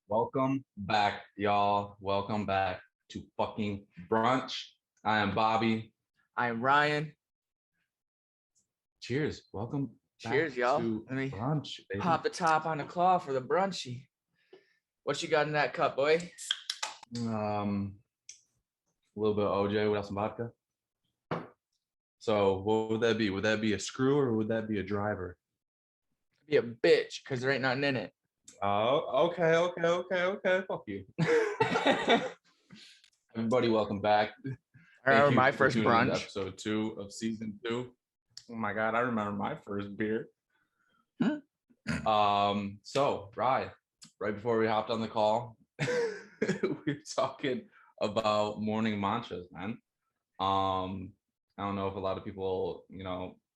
Welcome back, y'all. Welcome back to fucking brunch. I am Bobby. I'm Ryan. Cheers. Welcome Cheers, back y'all. to Let me brunch, baby. pop the top on the claw for the brunchy. What you got in that cup, boy? A little bit of OJ without some vodka. So what would that be? Would that be a screw or would that be a driver? Be a bitch, because there ain't nothing in it. Oh, okay. Fuck you. Everybody, welcome back. I remember my for first tuning in to brunch. episode 2 of season 2. Oh my god, I remember my first beer. So right before we hopped on the call, we were talking about morning mantras, man. I don't know if a lot of people,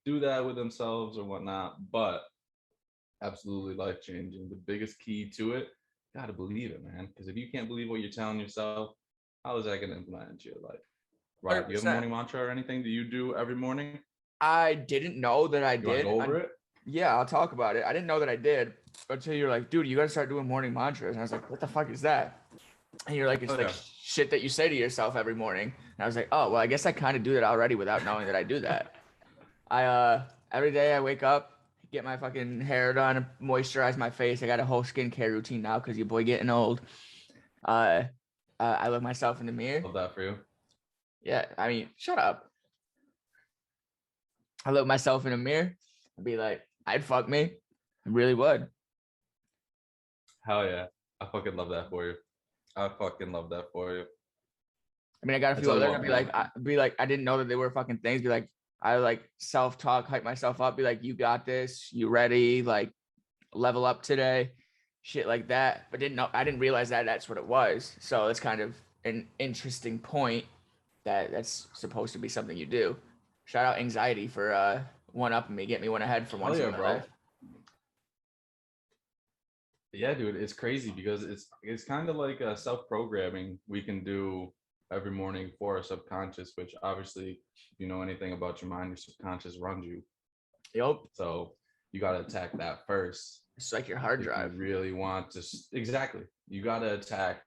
do that with themselves or whatnot, but absolutely life changing. The biggest key to it, gotta believe it, man. Because if you can't believe what you're telling yourself, how is that gonna implement into your life? Right? Do you have a 100%. morning mantra or anything that you do every morning? I didn't know that I You want to did. go over it? Yeah, I'll talk about it. I didn't know that I did until you're like, dude, you got to start doing morning mantras. And I was like, what the fuck is that? And you're like, it's like shit that you say to yourself every morning. And I was like, oh, well, I guess I kind of do that already without knowing that I do that. Every day I wake up, get my fucking hair done, moisturize my face. I got a whole skincare routine now because your boy getting old. I look myself in the mirror. Love that for you. Yeah, I mean, shut up. I look myself in the mirror and be like, I'd fuck me. I really would. Hell yeah. I fucking love that for you. I fucking love that for you. I mean, I got a few others. Be like, I didn't know that they were fucking things. Be like, I like self-talk, hype myself up. Be like, you got this. You ready? Like, level up today. Shit like that. But I didn't realize that that's what it was. So it's kind of an interesting point that's supposed to be something you do. Shout out anxiety for one up me, get me one ahead for once in my life. Yeah, dude, it's crazy because it's kind of like a self-programming we can do every morning for our subconscious, which obviously, if you know anything about your mind, your subconscious runs you. Yep. So you got to attack that first. It's like your hard drive. You really want to, exactly. You got to attack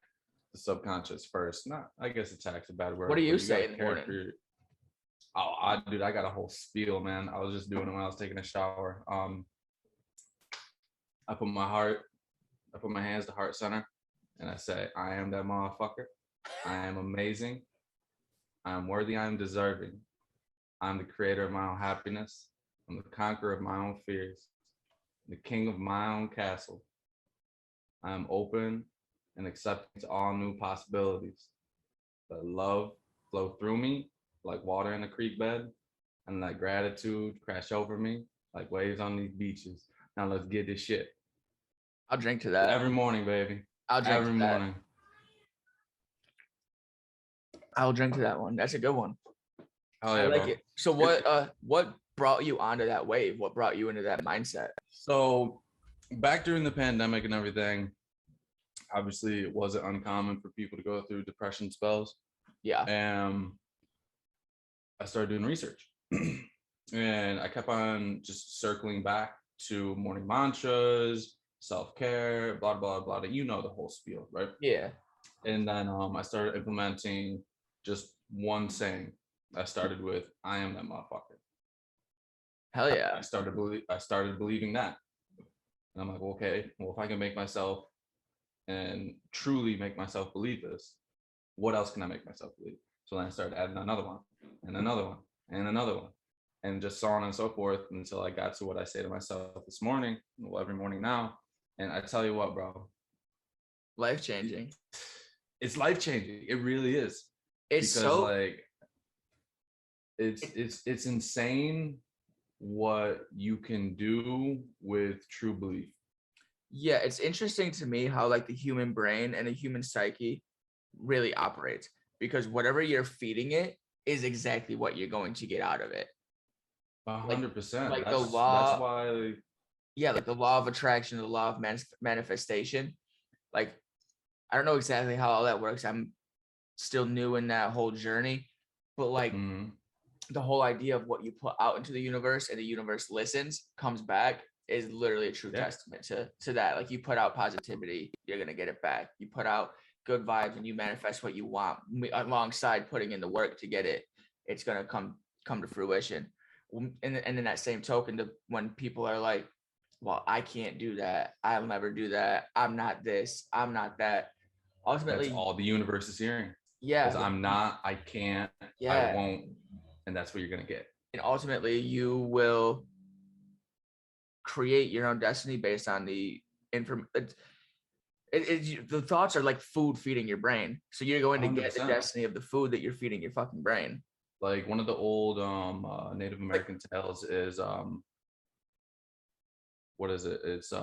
the subconscious first. Not, I guess attack's a bad word. What do you say in the morning? Dude, I got a whole spiel, man. I was just doing it when I was taking a shower. I put my hands to heart center, and I say, I am that motherfucker. I am amazing. I am worthy. I am deserving. I'm the creator of my own happiness. I'm the conqueror of my own fears. The king of my own castle. I am open and accepting to all new possibilities. Let love flow through me like water in a creek bed, and let gratitude crash over me like waves on these beaches. Now let's get this shit. I'll drink to that. Every morning, baby. I'll drink every morning. I'll drink to that one. That's a good one. Oh, yeah, I like it. So what brought you onto that wave? What brought you into that mindset? So back during the pandemic and everything, obviously it wasn't uncommon for people to go through depression spells. Yeah. And I started doing research. And I kept on just circling back to morning mantras, self-care, blah, blah, blah. You know the whole spiel, right? Yeah. And then I started implementing just one saying. I started with, I am that motherfucker. Hell yeah. I started believing that. And I'm like, well, okay, well, if I can make myself and truly make myself believe this, what else can I make myself believe? So then I started adding another one and another one and another one, and just so on and so forth until I got to what I say to myself this morning, well, every morning now. And I tell you what, bro. Life-changing. It's life-changing. It really is. It's because like it's insane what you can do with true belief. Yeah, it's interesting to me how like the human brain and the human psyche really operates, because whatever you're feeding it is exactly what you're going to get out of it. 100%. Like that's why. Yeah, like the law of attraction, the law of manifestation. Like, I don't know exactly how all that works. I'm still new in that whole journey, but like the whole idea of what you put out into the universe and the universe listens, comes back. is literally a true testament to that. Like, you put out positivity, you're gonna get it back. You put out good vibes and you manifest what you want alongside putting in the work to get it. It's gonna come to fruition. And in that same token, when people are like, well, I can't do that, I'll never do that, I'm not this, I'm not that. Ultimately, that's all the universe is hearing. Yeah. Because I'm not, I can't, Yeah. I won't. And that's what you're going to get. And ultimately, you will create your own destiny based on the information. The thoughts are like food feeding your brain. So you're going to 100%. Get the destiny of the food that you're feeding your fucking brain. Like, one of the old Native American tales is, what is it? It's,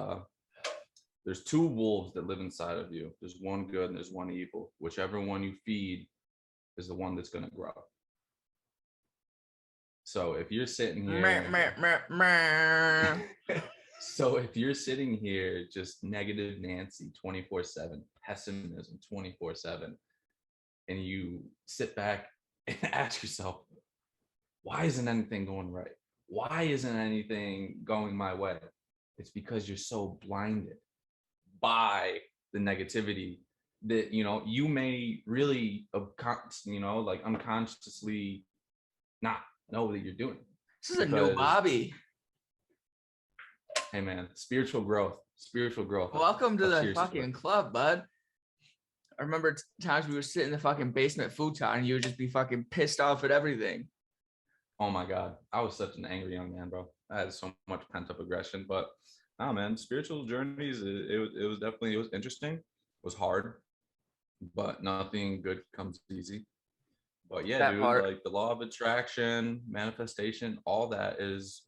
there's two wolves that live inside of you. There's one good and there's one evil. Whichever one you feed is the one that's going to grow. So if you're sitting here, so if you're sitting here just negative Nancy 24/7, pessimism 24/7, and you sit back and ask yourself, why isn't anything going right? Why isn't anything going my way? It's because you're so blinded by the negativity that, you may really, like unconsciously not know that you're doing. This is a new Bobby. Hey man, spiritual growth. Welcome to the fucking club, bud. I remember times we would sit in the fucking basement futon and you would just be fucking pissed off at everything. Oh my God. I was such an angry young man, bro. I had so much pent up aggression, but nah, man, spiritual journeys, it was interesting. It was hard, but nothing good comes easy. But yeah, that dude, part, like the law of attraction, manifestation, all that is,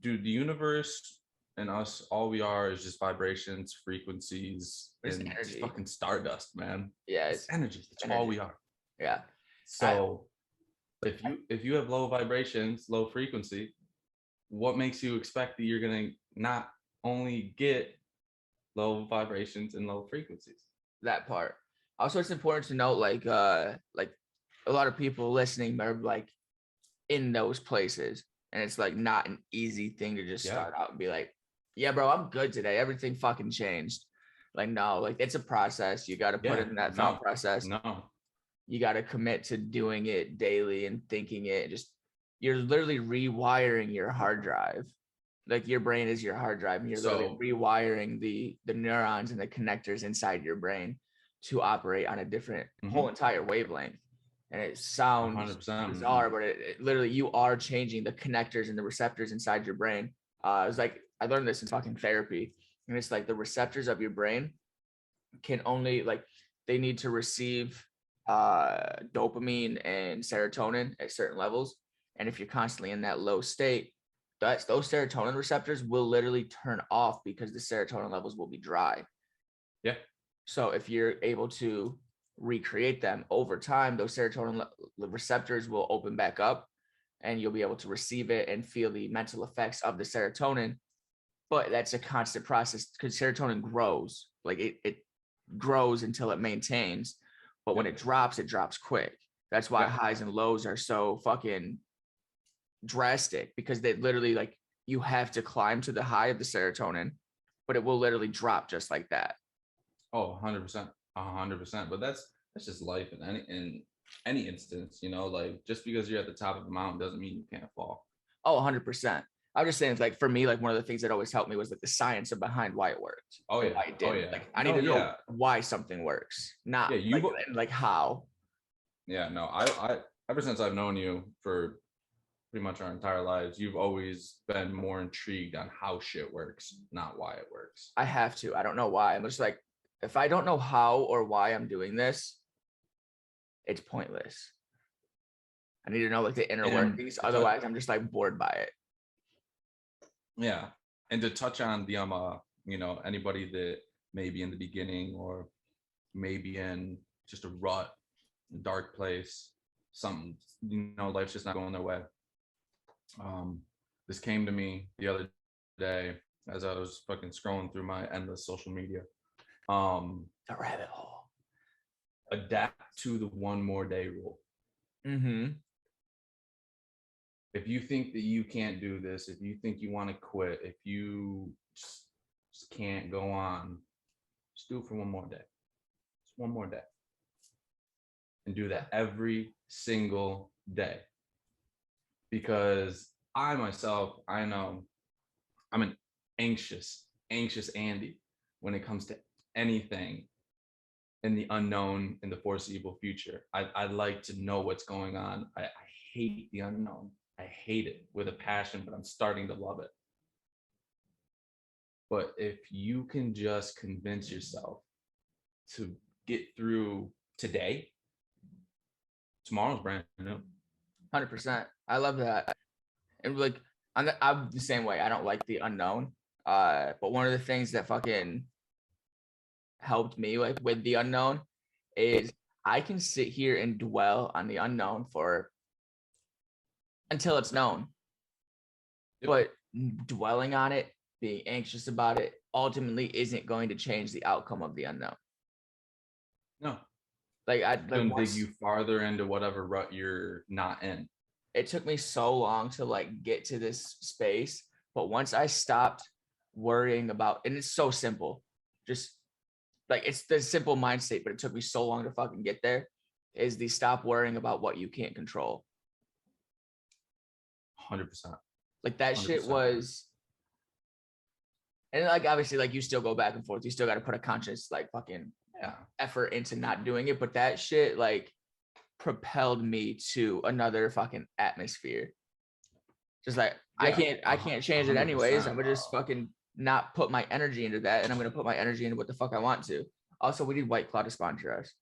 dude, the universe and us, all we are is just vibrations, frequencies, and just fucking stardust, man. Yeah, it's energy. That's energy. All we are. Yeah. So if you have low vibrations, low frequency, what makes you expect that you're gonna not only get low vibrations and low frequencies? That part. Also, it's important to note, like a lot of people listening are like in those places, and it's like not an easy thing to just start out and be like, yeah, bro, I'm good today. Everything fucking changed. Like, no, like it's a process. You got to put in that thought process. No, you got to commit to doing it daily and thinking it. You're literally rewiring your hard drive. Like, your brain is your hard drive, and you're literally rewiring the neurons and the connectors inside your brain to operate on a different whole entire wavelength. And it sounds 100%. Bizarre, but it literally, you are changing the connectors and the receptors inside your brain. It was like, I learned this in fucking therapy, and it's like the receptors of your brain can only, like, they need to receive dopamine and serotonin at certain levels. And if you're constantly in that low state, those serotonin receptors will literally turn off because the serotonin levels will be dry. Yeah. So if you're able to recreate them over time, those serotonin receptors will open back up, and you'll be able to receive it and feel the mental effects of the serotonin. But that's a constant process, because serotonin grows. Like, it grows until it maintains. But when it drops quick. That's why highs and lows are so fucking drastic, because they literally, like, you have to climb to the high of the serotonin, but it will literally drop just like that. Oh, 100%. 100%. But that's just life in any instance, like, just because you're at the top of the mountain doesn't mean you can't fall. Oh, 100%. I'm just saying, like, for me, like, one of the things that always helped me was like the science behind why it worked. Oh yeah. Why it did. Like, I need to know why something works, not like how. Yeah, no, I ever since I've known you for pretty much our entire lives, you've always been more intrigued on how shit works, not why it works. I have to. I don't know why. I'm just like, if I don't know how or why I'm doing this, it's pointless. I need to know, like, the inner workings. Otherwise, I'm just like bored by it. Yeah. And to touch on the anybody that may be in the beginning or maybe in just a rut, a dark place, something, life's just not going their way. This came to me the other day as I was fucking scrolling through my endless social media. A rabbit hole. Adapt to the one more day rule. If you think that you can't do this, if you think you want to quit, if you just can't go on, just do it for one more day. Just one more day. And do that every single day. Because I myself, I know I'm an anxious Andy when it comes to anything in the unknown, in the foreseeable future. I like to know what's going on. I hate the unknown. I hate it with a passion, but I'm starting to love it. But if you can just convince yourself to get through today, tomorrow's brand new. 100%. I love that. And like, I'm the same way. I don't like the unknown. But one of the things that fucking helped me like with the unknown is I can sit here and dwell on the unknown for until it's known. Yep. But dwelling on it, being anxious about it, ultimately isn't going to change the outcome of the unknown. No. Like it's gonna dig you farther into whatever rut you're not in. It took me so long to like get to this space, but once I stopped worrying about, and it's so simple, just like it's the simple mind state, but it took me so long to fucking get there, is the stop worrying about what you can't control. 100%. Like that 100%. Shit was, and like obviously like you still go back and forth, you still got to put a conscious like fucking effort into not doing it, but that shit like propelled me to another fucking atmosphere. Just like I can't change it anyways. I'm gonna just fucking not put my energy into that, and I'm gonna put my energy into what the fuck I want to. Also, we need White Claw to sponsor us.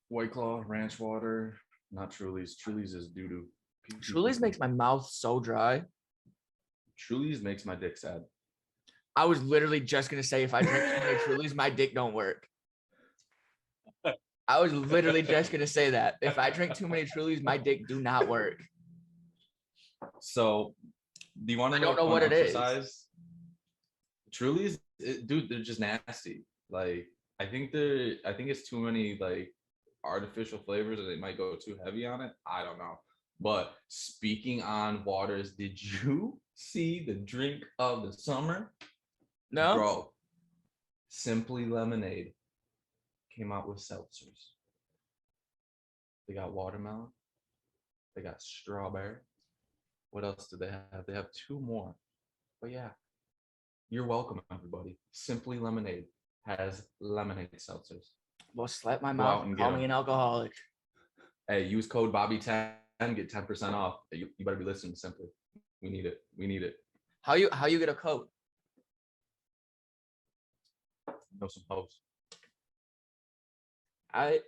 White Claw, ranch water, not Truly's. Truly's is doo-doo. Truly's makes my mouth so dry. Truly's makes my dick sad. I was literally just gonna say if I drink too many Truly's, my dick don't work. I was literally just gonna say that. If I drink too many Truly's, my dick do not work. So, do you want to know? I don't know what exercise? It is. Truly's, dude, they're just nasty. Like, I think it's too many like artificial flavors, and they might go too heavy on it. I don't know. But speaking on waters, did you see the drink of the summer? No, bro. Simply Lemonade came out with seltzers. They got watermelon. They got strawberry. What else do they have? They have 2 more. But yeah, you're welcome, everybody. Simply Lemonade has lemonade seltzers. Well, slap my mouth and call me an alcoholic. Hey, use code Bobby10, get 10% off. You better be listening to Simply. We need it. We need it. How you get a code? Know some hoes. I'm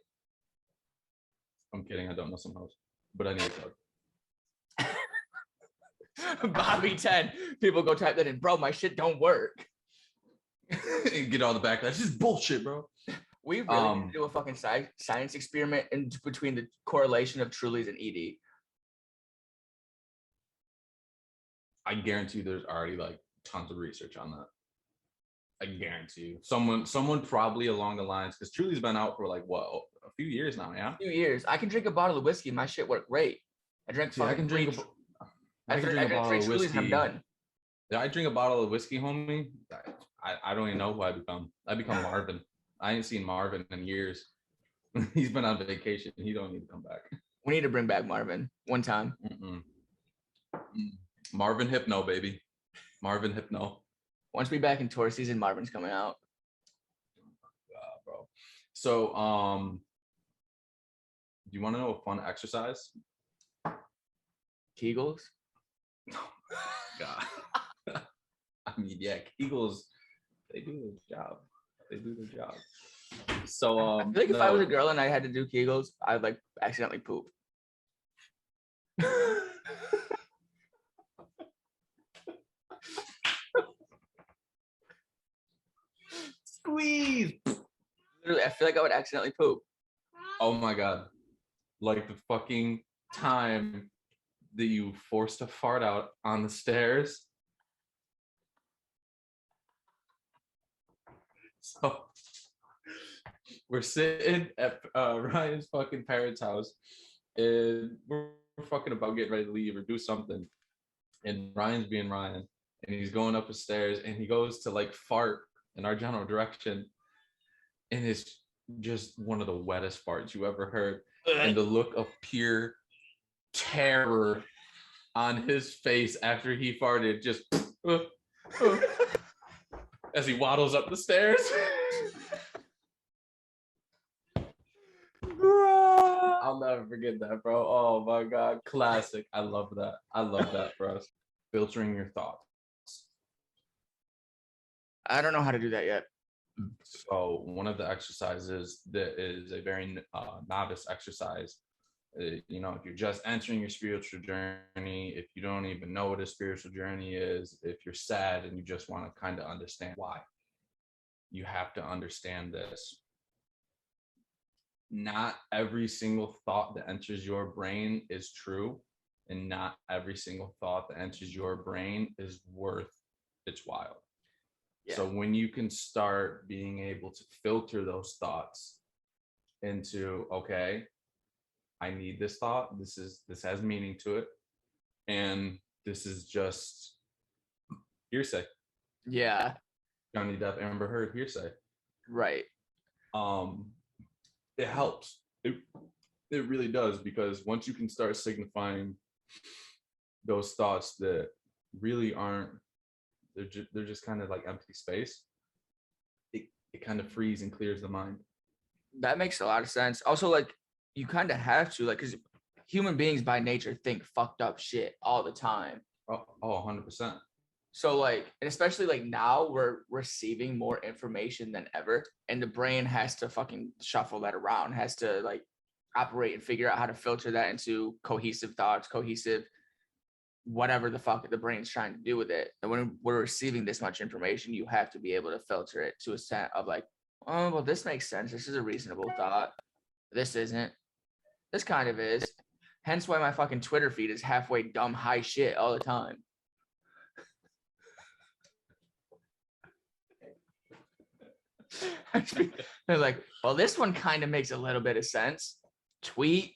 kidding. I don't know some hoes, but I need a code. Bobby 10. People go type that in, bro. My shit don't work. Get all the backlash. This is bullshit, bro. We really need to do a fucking science experiment in between the correlation of Truly's and ED. I guarantee you there's already like tons of research on that. I guarantee you. Someone probably along the lines, because Truly's been out for like what, a few years now, yeah? A few years. I can drink a bottle of whiskey. My shit worked great. I drank I can drink a bottle of whiskey. I'm done. Yeah, I drink a bottle of whiskey, homie. I don't even know who I become. I become Marvin. I ain't seen Marvin in years. He's been on vacation. He don't need to come back. We need to bring back Marvin one time. Marvin Hypno, baby. Marvin Hypno. Once we back in tour season, Marvin's coming out. Bro. So, do you want to know a fun exercise? Kegels? God. I mean, yeah, Kegels, they do their job. They do their job. So, I feel like if I was a girl and I had to do Kegels, I'd like accidentally poop. Squeeze. Literally, I feel like I would accidentally poop. Oh my God. Like the fucking time that you forced a fart out on the stairs. So we're sitting at Ryan's fucking parents' house, And we're fucking about getting ready to leave or do something. And Ryan's being Ryan. And he's going up the stairs and he goes to like fart in our general direction. And it's just one of the wettest farts you ever heard. And the look of pure terror on his face after he farted, just as he waddles up the stairs. I'll never forget that, bro. Oh my God. Classic. I love that. I love that for us. Filtering your thoughts. I don't know how to do that yet. So one of the exercises that is a very novice exercise, you know, if you're just entering your spiritual journey, if you don't even know what a spiritual journey is, if you're sad and you just want to kind of understand why, you have to understand this. Not every single thought that enters your brain is true, and not every single thought that enters your brain is worth its while. Yeah. So when you can start being able to filter those thoughts into, okay, I need this thought, this has meaning to it, and this is just hearsay. Yeah. Johnny Depp, Amber Heard, hearsay. Right. It helps. It really does, because once you can start signifying those thoughts that really aren't, they're just kind of like empty space, it kind of frees and clears the mind. That makes a lot of sense. Also, like, you kind of have to, like, because human beings by nature think fucked up shit all the time. Oh, 100%. So, like, and especially like now we're receiving more information than ever, and the brain has to fucking shuffle that around, has to like operate and figure out how to filter that into cohesive thoughts, cohesive whatever the fuck the brain's trying to do with it. And when we're receiving this much information, you have to be able to filter it to a set of like, oh, well, this makes sense. This is a reasonable thought. This isn't. This kind of is. Hence why my fucking Twitter feed is halfway dumb high shit all the time. They're like, well, this one kind of makes a little bit of sense. Tweet.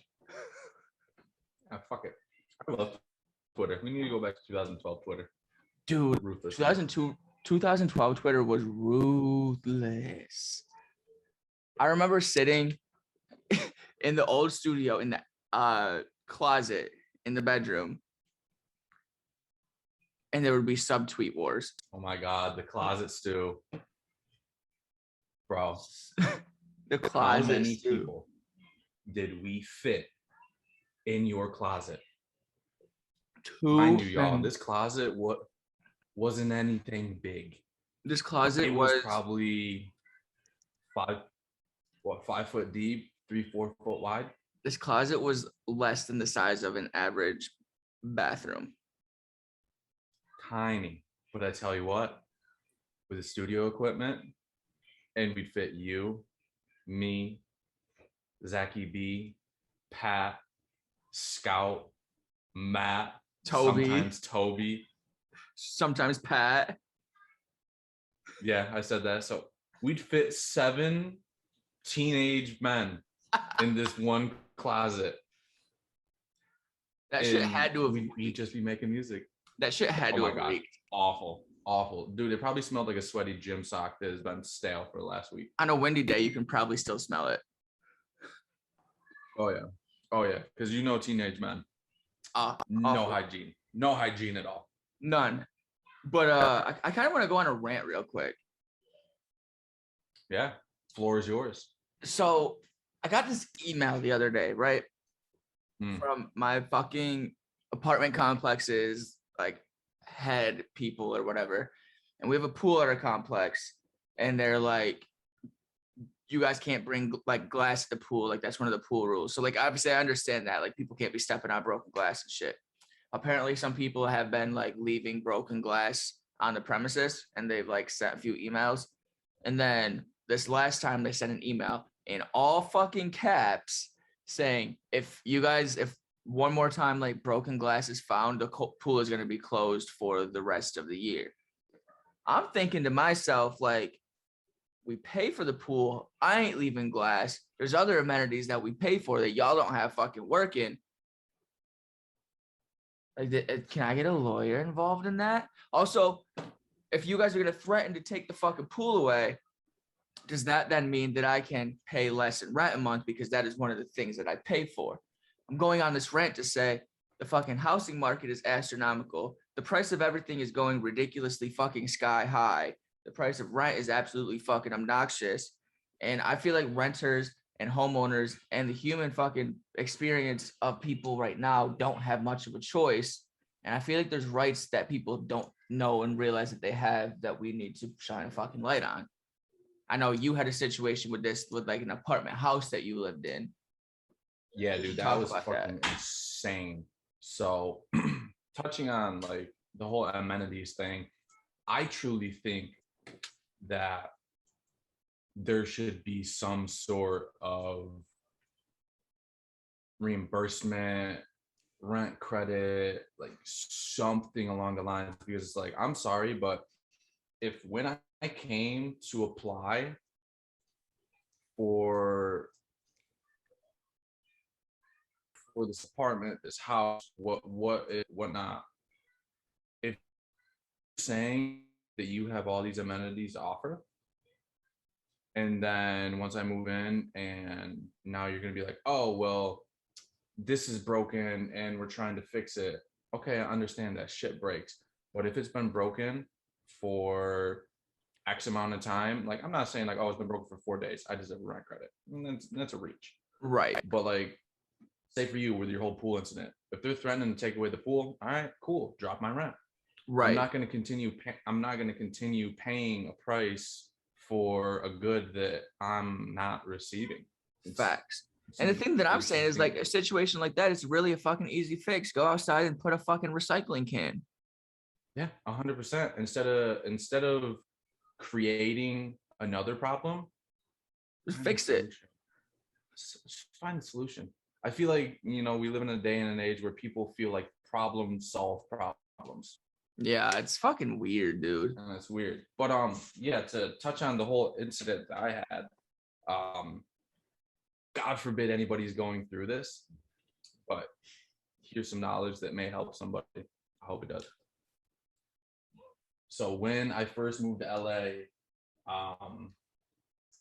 Oh, fuck it. I love Twitter. We need to go back to 2012 Twitter. Dude, 2012 Twitter was ruthless. I remember sitting in the old studio in the closet in the bedroom, and there would be subtweet wars. Oh my God, the closet stew. Bro. The closet. How many people did we fit in your closet? Mind you, y'all, this closet wasn't anything big. This closet was probably 5 foot deep, 3-4 foot wide. This closet was less than the size of an average bathroom. Tiny. But I tell you what, with the studio equipment, and we'd fit you, me, Zachy B, Pat, Scout, Matt, Toby, sometimes Pat. Yeah, I said that. So we'd fit 7 teenage men in this one closet. That shit had to have. We'd just be making music. That shit had to have leaked. Awful. Dude, it probably smelled like a sweaty gym sock that has been stale for the last week. On a windy day, you can probably still smell it. Oh, yeah. Because you know teenage men. No hygiene. No hygiene at all. None. But I kind of want to go on a rant real quick. Yeah. Floor is yours. So I got this email the other day, right? From my fucking apartment complex's like head people or whatever. And we have a pool at our complex, and they're like, you guys can't bring like glass to the pool. Like that's one of the pool rules. So like, obviously I understand that like people can't be stepping on broken glass and shit. Apparently some people have been like leaving broken glass on the premises, and they've like sent a few emails. And then this last time they sent an email in all fucking caps saying, if one more time like broken glass is found, the pool is going to be closed for the rest of the year. I'm thinking to myself, like, we pay for the pool. I ain't leaving glass. There's other amenities that we pay for that y'all don't have fucking working. Like, can I get a lawyer involved in that? Also, if you guys are going to threaten to take the fucking pool away, does that then mean that I can pay less in rent a month? Because that is one of the things that I pay for. I'm going on this rant to say the fucking housing market is astronomical. The price of everything is going ridiculously fucking sky high. The price of rent is absolutely fucking obnoxious. And I feel like renters and homeowners and the human fucking experience of people right now don't have much of a choice. And I feel like there's rights that people don't know and realize that they have that we need to shine a fucking light on. I know you had a situation with this, with like an apartment house that you lived in. Yeah, dude, that was fucking insane. So touching on like the whole amenities thing, I truly think that there should be some sort of reimbursement, rent credit, like something along the lines, because it's like, I'm sorry, but if when I came to apply for this apartment, this house, whatnot, if you're saying that you have all these amenities to offer, and then once I move in and now you're going to be like, oh, well, this is broken and we're trying to fix it. Okay, I understand that shit breaks. But if it's been broken for X amount of time, like I'm not saying like, oh, it's been broken for 4 days, I deserve a rent credit. That's a reach. Right. But like, say for you with your whole pool incident, if they're threatening to take away the pool, all right, cool, drop my rent. Right. I'm not going to continue paying a price for a good that I'm not receiving. Facts. And the thing that I'm saying is like a situation like that is really a fucking easy fix. Go outside and put a fucking recycling can. Yeah, 100%. Instead of creating another problem, just fix it. Just find a solution. I feel like, we live in a day and an age where people feel like problems solve problems. Yeah, it's fucking weird, dude. And it's weird. But yeah, to touch on the whole incident that I had, God forbid anybody's going through this, but here's some knowledge that may help somebody. I hope it does. So when I first moved to LA, I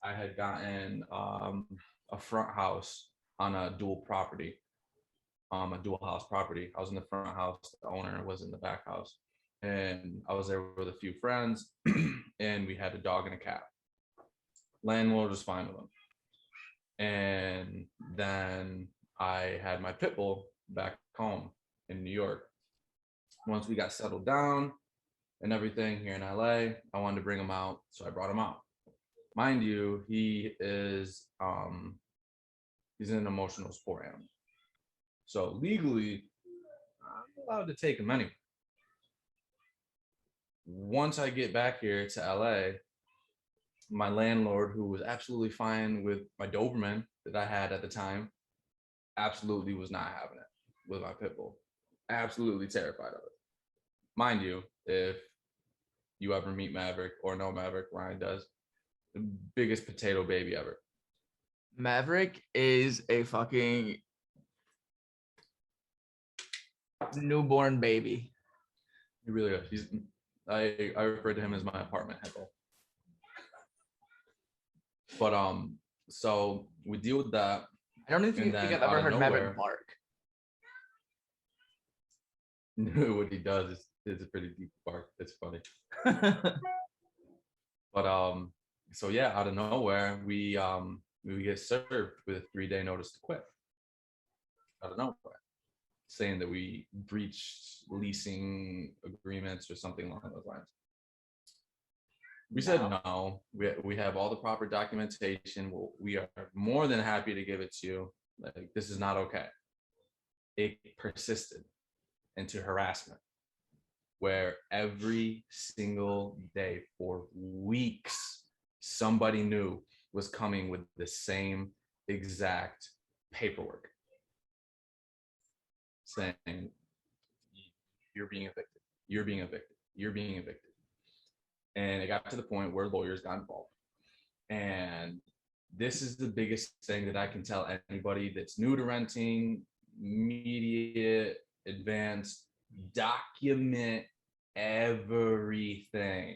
had gotten a front house on a dual house property. I was in the front house, the owner was in the back house. And I was there with a few friends, and we had a dog and a cat. Landlord was fine with them. And then I had my pit bull back home in New York. Once we got settled down and everything here in LA, I wanted to bring him out, so I brought him out. Mind you, he's an emotional support animal. So legally, I'm allowed to take him anyway. Once I get back here to LA, my landlord, who was absolutely fine with my Doberman that I had at the time, absolutely was not having it with my pit bull. Absolutely terrified of it. Mind you, if you ever meet Maverick or know Maverick, Ryan does, the biggest potato baby ever. Maverick is a fucking newborn baby. He really is. I refer to him as my apartment headbull. But so we deal with that. I don't even think I've ever heard Maverick bark. What he does is a pretty deep bark. It's funny. But so yeah, out of nowhere, we get served with a 3-day notice to quit. Out of nowhere, saying that we breached leasing agreements or something along those lines. We said no. We have all the proper documentation. We are more than happy to give it to you. Like, this is not okay. It persisted into harassment, where every single day for weeks, somebody new was coming with the same exact paperwork saying, you're being evicted, you're being evicted, you're being evicted. And it got to the point where lawyers got involved. And this is the biggest thing that I can tell anybody that's new to renting, immediate, advanced. Document everything.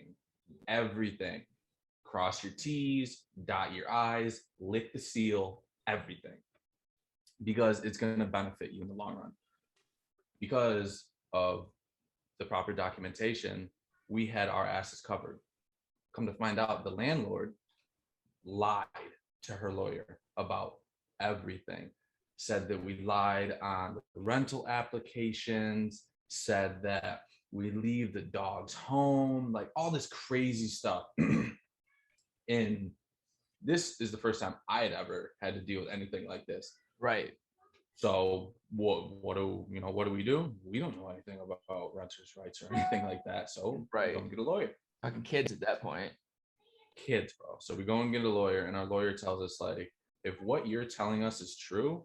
Cross your T's, dot your I's, lick the seal, everything. Because it's going to benefit you in the long run. Because of the proper documentation, we had our asses covered. Come to find out, the landlord lied to her lawyer about everything. Said that we lied on the rental applications, said that we leave the dogs home, like all this crazy stuff. And this is the first time I had ever had to deal with anything like this. Right. So what do we do? We don't know anything about renters' rights or anything like that. So right. We go and get a lawyer. Fucking kids at that point. Kids, bro. So we go and get a lawyer, and our lawyer tells us, like, if what you're telling us is true,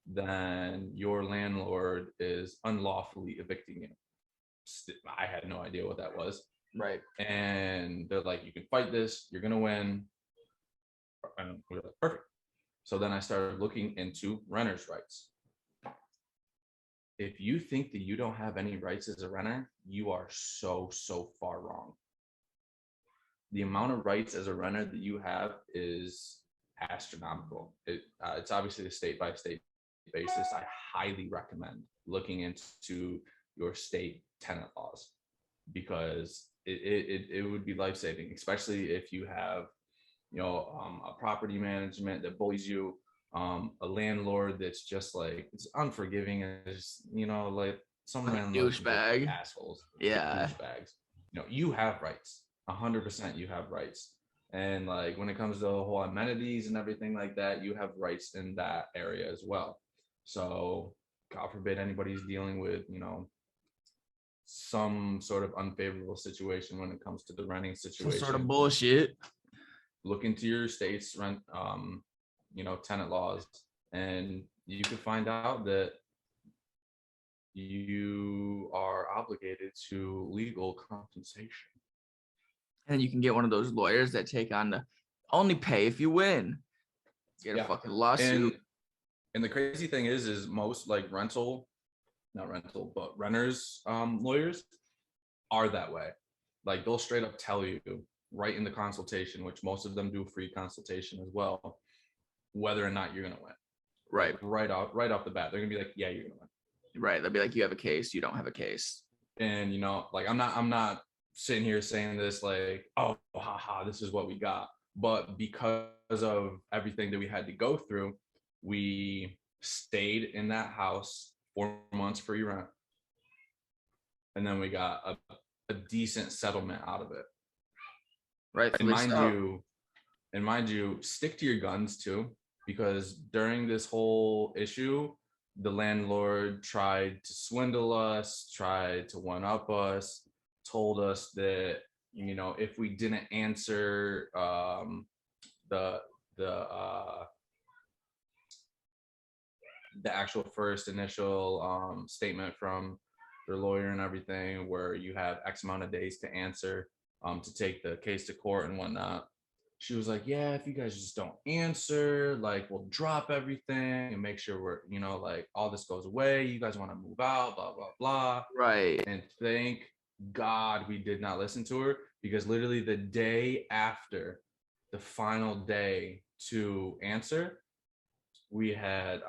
then your landlord is unlawfully evicting you. I had no idea what that was. Right. And they're like, you can fight this, you're gonna win. And we're like, perfect. So then I started looking into renters' rights. If you think that you don't have any rights as a renter, you are so far wrong. The amount of rights as a renter that you have is astronomical. It's obviously a state by state basis. I highly recommend looking into your state tenant laws, because it would be life-saving, especially if you have, a property management that bullies you, a landlord that's just like, it's unforgiving, and it's, like some landlords douchebag assholes. Yeah. Douchebags. You have rights. 100% you have rights. And like when it comes to the whole amenities and everything like that, you have rights in that area as well. So God forbid anybody's dealing with, some sort of unfavorable situation when it comes to the renting situation. Some sort of bullshit. Look into your state's rent, tenant laws, and you can find out that you are obligated to legal compensation. And you can get one of those lawyers that take on the only pay if you win. Get a fucking lawsuit. And the crazy thing is most like renters lawyers are that way. Like they'll straight up tell you right in the consultation, which most of them do free consultation as well, whether or not you're gonna win. Right. Right off the bat, they're gonna be like, yeah, you're gonna win. Right. They'll be like, you have a case, you don't have a case. And like I'm not sitting here saying this like, oh, haha, this is what we got. But because of everything that we had to go through, we stayed in that house 4 months free rent. And then we got a decent settlement out of it. Right. And mind you, stick to your guns too, because during this whole issue, the landlord tried to swindle us, tried to one-up us, told us that, if we didn't answer the actual first initial statement from their lawyer and everything, where you have X amount of days to answer, to take the case to court and whatnot. She was like, yeah, if you guys just don't answer, like we'll drop everything and make sure we're, like all this goes away. You guys want to move out, blah, blah, blah. Right. And thank God we did not listen to her, because literally the day after the final day to answer, we had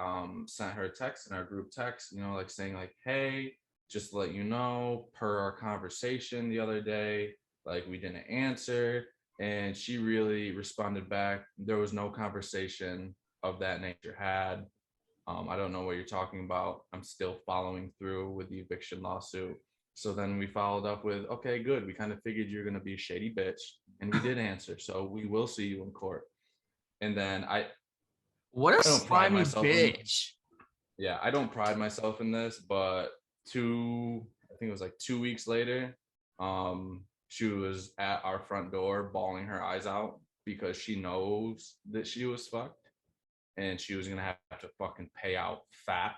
sent her a text in our group text, like saying like, hey, just to let you know, per our conversation the other day, like we didn't answer. And she really responded back, there was no conversation of that nature had. I don't know what you're talking about. I'm still following through with the eviction lawsuit. So then we followed up with, okay, good. We kind of figured you're going to be a shady bitch. And we did answer. So we will see you in court. And then what a slimy bitch. Yeah, I don't pride myself in this, but I think it was like 2 weeks later, she was at our front door bawling her eyes out because she knows that she was fucked and she was going to have to fucking pay out fat,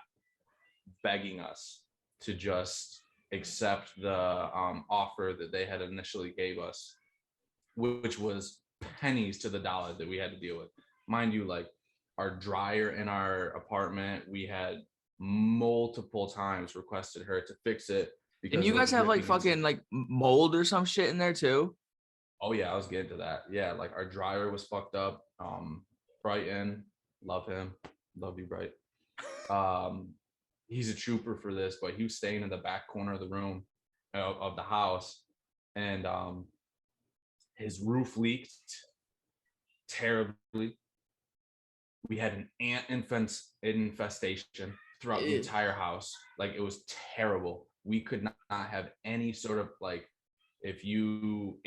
begging us to just accept the offer that they had initially gave us, which was pennies to the dollar that we had to deal with. Mind you, like our dryer in our apartment, we had multiple times requested her to fix it And because you it was guys have like ripping into. fucking like mold or some shit in there too? Oh yeah, I was getting to that. Yeah, like our dryer was fucked up. Brighton, love him, love you, Bright. Um, he's a trooper for this, but he was staying in the back corner of the room of the house, and his roof leaked terribly. We had an ant infestation throughout the Ew. entire house. Like it was terrible. We could not have any sort of like, if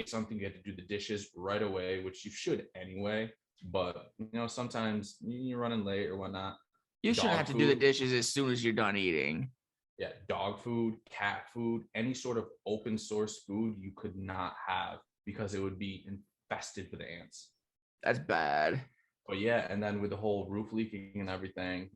something, you had to do the dishes right away, which you should anyway. But sometimes you're running late or whatnot. You shouldn't Dog have to do the food, dishes as soon as you're done eating. yeah, dog food, cat food, any sort of open source food you could not have because it would be infested with ants. That's bad. But yeah, and then with the whole roof leaking and everything,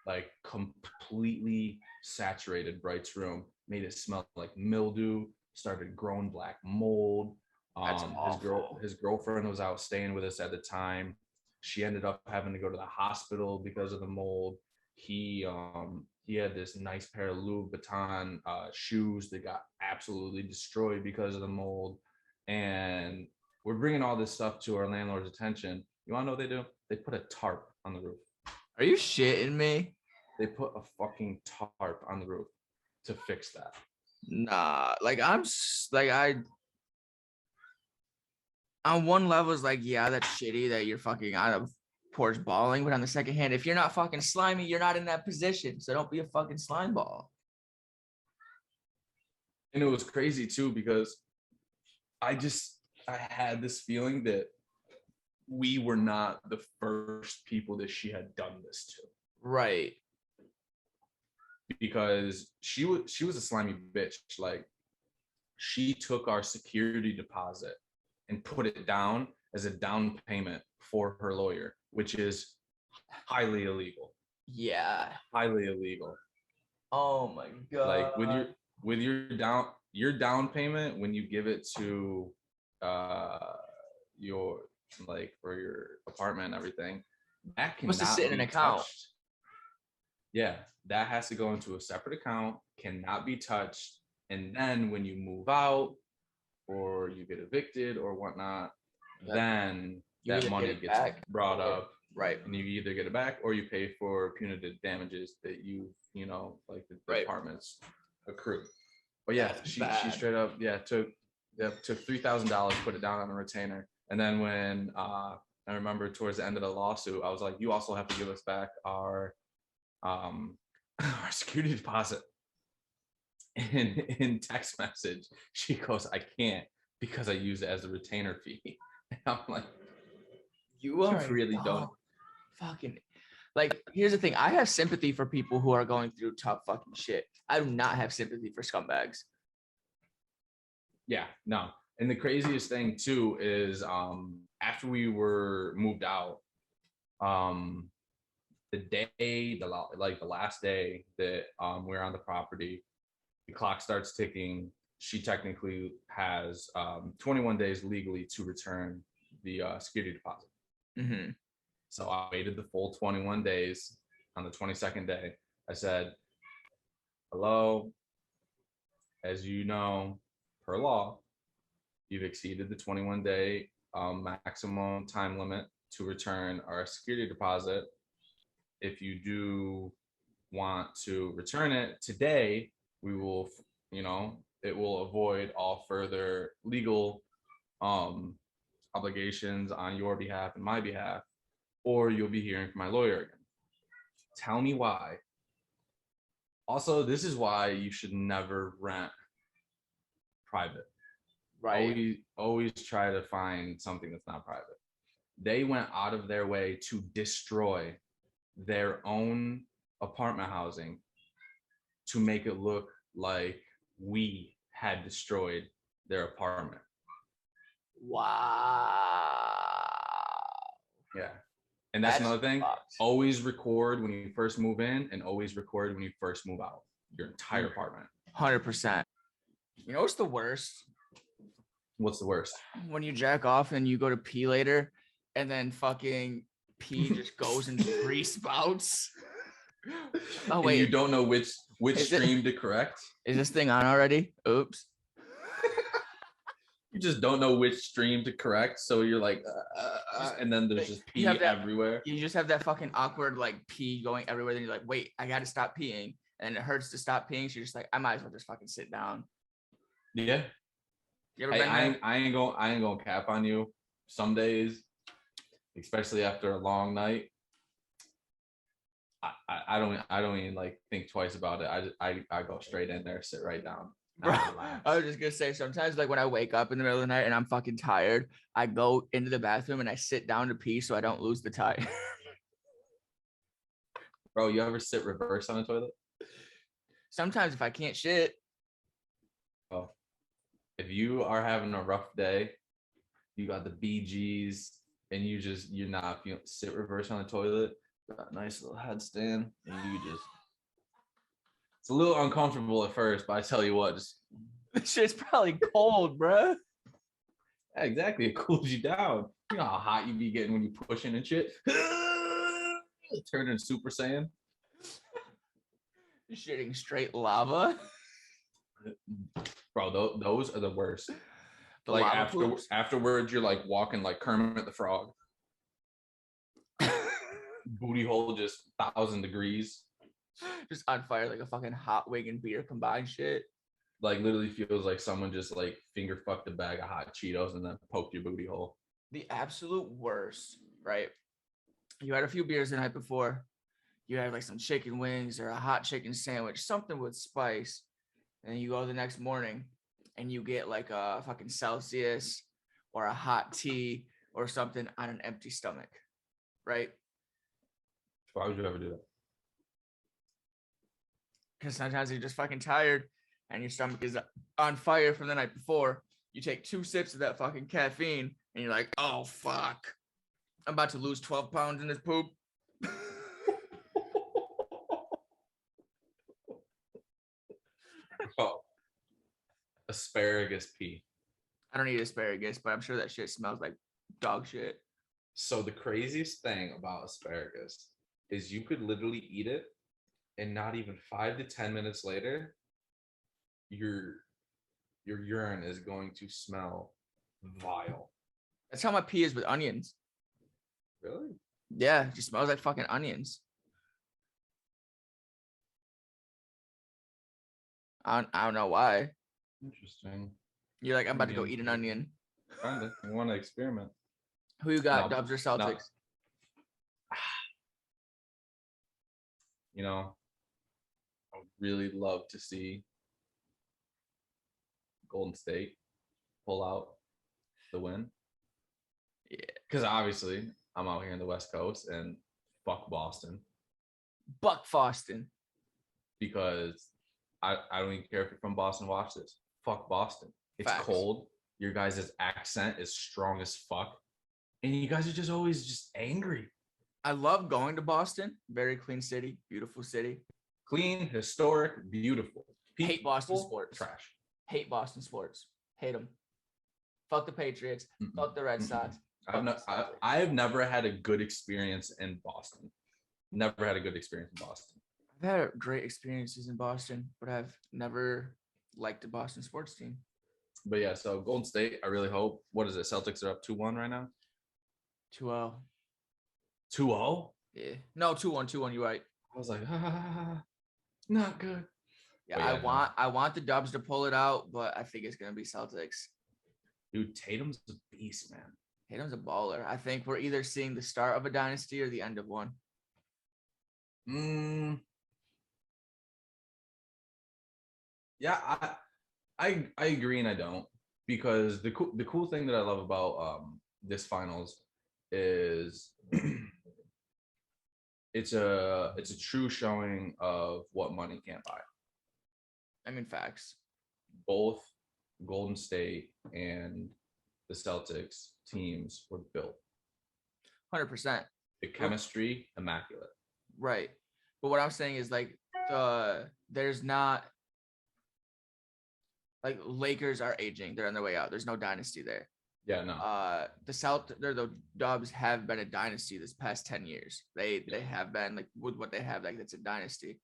like completely saturated Bright's room, made it smell like mildew, started growing black mold. That's awful. His girlfriend was out staying with us at the time. She ended up having to go to the hospital because of the mold. He had this nice pair of Louis Vuitton shoes that got absolutely destroyed because of the mold. And we're bringing all this stuff to our landlord's attention. You want to know what they do? They put a tarp on the roof. Are you shitting me? They put a fucking tarp on the roof to fix that. Nah, like on one level is like, yeah, that's shitty that you're fucking out of porch balling. But on the second hand, if you're not fucking slimy, you're not in that position. So don't be a fucking slime ball. And it was crazy too because I had this feeling that we were not the first people that she had done this to. Right. Because she was a slimy bitch. Like she took our security deposit and put it down as a down payment for her lawyer, which is highly illegal. Yeah. Highly illegal. Oh my god. Like with your down payment when you give it to your, like, for your apartment and everything, that cannot Must have sit in an be account. touched. Yeah, that has to go into a separate account, cannot be touched. And then when you move out or you get evicted or whatnot, then that money gets brought up. Right. And you either get it back or you pay for punitive damages that like the department's accrued. But yeah, she straight up took $3,000, put it down on a retainer. And then when I remember towards the end of the lawsuit, I was like, you also have to give us back our security deposit. And in text message, she goes, I can't because I use it as a retainer fee. And I'm like, you really don't fucking, like, here's the thing. I have sympathy for people who are going through tough fucking shit. I do not have sympathy for scumbags. Yeah, no. And the craziest thing too is after we were moved out, the last day that we're on the property, the clock starts ticking. She technically has 21 days legally to return the security deposit. Mm-hmm. So I waited the full 21 days. On the 22nd day, I said, hello, as you know, per law, you've exceeded the 21-day maximum time limit to return our security deposit. If you do want to return it today, we will, it will avoid all further legal obligations on your behalf and my behalf, or you'll be hearing from my lawyer again. Tell me why. Also, this is why you should never rent private. Right. Always try to find something that's not private. They went out of their way to destroy their own apartment housing to make it look like we had destroyed their apartment. Wow. Yeah. And that's another thing. Fucked. Always record when you first move in and always record when you first move out. Your entire apartment. 100%. You know what's the worst? What's the worst? When you jack off and you go to pee later, and then fucking pee just goes in 3 spouts. Oh And wait, you don't know which Is it- stream to correct. is this thing on already? Oops. You just don't know which stream to correct, so you're like, and then there's just pee You have that- everywhere. You just have that fucking awkward like pee going everywhere. Then you're like, wait, I got to stop peeing, and it hurts to stop peeing. So you're just like, I might as well just fucking sit down. Yeah, You ever been there? I ain't gonna cap on you. Some days, especially after a long night, I don't even like think twice about it. I go straight in there, sit right down. Bro, I was just gonna say sometimes like when I wake up in the middle of the night and I'm fucking tired, I go into the bathroom and I sit down to pee so I don't lose the tide. Bro, you ever sit reverse on the toilet? Sometimes if I can't shit, Oh, if you are having a rough day, you got the BGs, and you're not feeling, sit reverse on the toilet, got a nice little headstand, and you just. It's a little uncomfortable at first, but I tell you what, just this shit's probably cold, bro. yeah, exactly, it cools you down. You know how hot you be getting when you pushing and shit. Turning Super Saiyan. Shitting straight lava. Bro, those are the worst. The Like lava poops. afterwards, you're like walking like Kermit the Frog. Booty hole just 1,000 degrees. Just on fire like a fucking hot wing and beer combined shit. Like literally feels like someone just like finger fucked a bag of hot Cheetos and then poked your booty hole. The absolute worst, right? You had a few beers the night before. You had like some chicken wings or a hot chicken sandwich, something with spice. And then you go the next morning and you get like a fucking Celsius or a hot tea or something on an empty stomach, right? Why would you ever do that? Because sometimes you're just fucking tired and your stomach is on fire from the night before. You take 2 sips of that fucking caffeine and you're like, oh, fuck. I'm about to lose 12 pounds in this poop. Oh, asparagus pea. I don't eat asparagus, but I'm sure that shit smells like dog shit. So the craziest thing about asparagus is you could literally eat it and not even 5 to 10 minutes later, your urine is going to smell vile. That's how my pee is with onions. Really? Yeah, it just smells like fucking onions. I don't know why. Interesting. You're like, I'm about to go eat an onion. Kinda. I want to experiment. Who you got, No, Dubs or Celtics? no. You know, I would really love to see Golden State pull out the win. Yeah. Because obviously I'm out here in the West Coast and fuck Boston. Buck Foston. Because I don't even care if you're from Boston, watch this. Fuck Boston. It's Facts. cold. Your guys' accent is strong as fuck. And you guys are just always just angry. I love going to Boston. Very clean city. Beautiful city. Clean, historic, beautiful. Hate Boston sports. Trash. Hate Boston sports. Hate them. Fuck the Patriots. Mm-mm. Fuck the Red Sox. I've never had a good experience in Boston. Never had a good experience in Boston. I've had great experiences in Boston, but I've never liked a Boston sports team. But yeah, so Golden State, I really hope. What is it? Celtics are up 2-1 right now? 2-0. 2-0? Yeah. No, 2-1, 2-1, you're right. I was like, not good. Yeah, But yeah, I want the Dubs to pull it out, but I think it's gonna be Celtics. Dude, Tatum's a beast, man. Tatum's a baller. I think we're either seeing the start of a dynasty or the end of one. Yeah, I agree and I don't, because the cool thing that I love about this finals is it's a true showing of what money can't buy. I mean, facts. Both Golden State and the Celtics teams were built. 100%. The chemistry, immaculate. Right. But what I'm saying is like there's not Like Lakers are aging. They're on their way out. There's no dynasty there. Yeah, no. The Dubs have been a dynasty this past 10 years. They have been like with what they have, like it's a dynasty.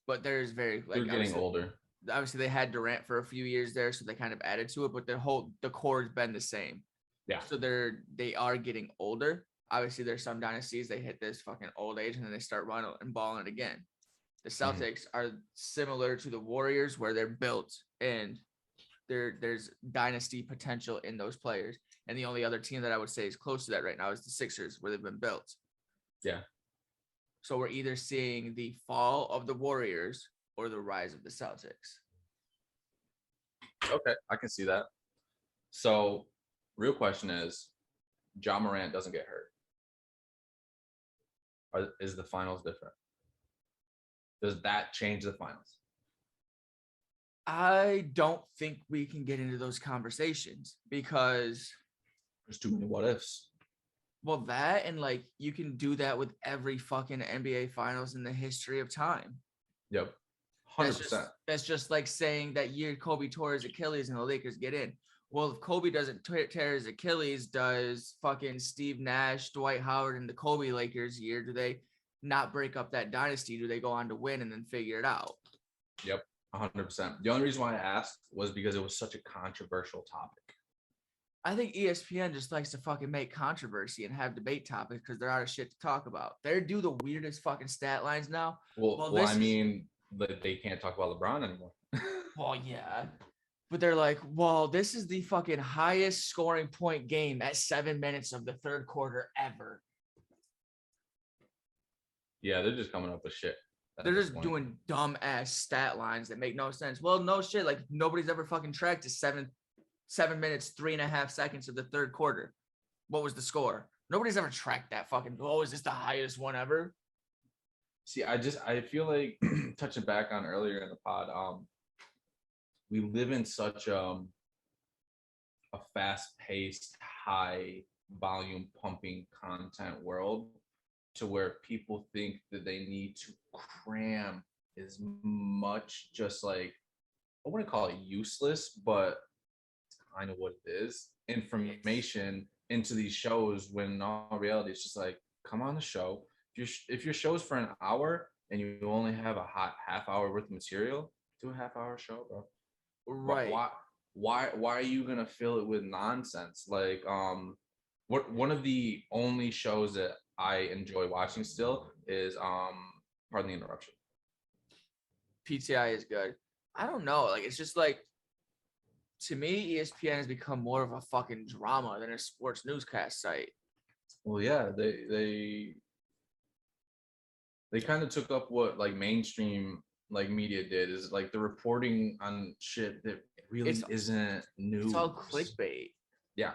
But there's very like They're getting older. Obviously, they had Durant for a few years there, so they kind of added to it. But the core has been the same. Yeah. So they are getting older. Obviously, there's some dynasties they hit this fucking old age and then they start running and balling it again. The Celtics are similar to the Warriors, where they're built and there's dynasty potential in those players. And the only other team that I would say is close to that right now is the Sixers, where they've been built. Yeah. So we're either seeing the fall of the Warriors or the rise of the Celtics. Okay, I can see that. So, real question is, Ja Morant doesn't get hurt. Is the finals different? Does that change the finals? I don't think we can get into those conversations because there's too many what ifs. Well, that and like you can do that with every fucking NBA finals in the history of time. Yep. 100%. That's just like saying that year Kobe tore his Achilles and the Lakers get in. Well, if Kobe doesn't tear his Achilles, does fucking Steve Nash, Dwight Howard, and the Kobe Lakers year, do they not break up that dynasty? Do they go on to win and then figure it out? Yep. 100%. The only reason why I asked was because it was such a controversial topic. I think ESPN just likes to fucking make controversy and have debate topics because they're out of shit to talk about. They do the weirdest fucking stat lines now. Well, I mean, they can't talk about LeBron anymore. Well, yeah. But they're like, well, this is the fucking highest scoring point game at 7 minutes of the third quarter ever. Yeah, they're just coming up with shit. They're just doing dumb ass stat lines that make no sense. Well, no shit. Like nobody's ever fucking tracked to 7 minutes, 3.5 seconds of the third quarter. What was the score? Nobody's ever tracked that fucking. Oh, is this the highest one ever? See, I feel like touching back on earlier in the pod, we live in such a fast-paced, high-volume pumping content world to where people think that they need to cram as much, just like, I wouldn't call it useless, but it's kind of what it is, information into these shows, when in all reality it's just like, come on the show. If your show's for an hour and you only have a hot half hour worth of material, do a half-hour show, bro. Right. Why are you gonna fill it with nonsense? Like one of the only shows that I enjoy watching still is pardon the interruption. PTI is good. I don't know. Like it's just like, to me, ESPN has become more of a fucking drama than a sports newscast site. Well, yeah, they kind of took up what like mainstream like media did, is like the reporting on shit that really isn't news. It's all clickbait. Yeah,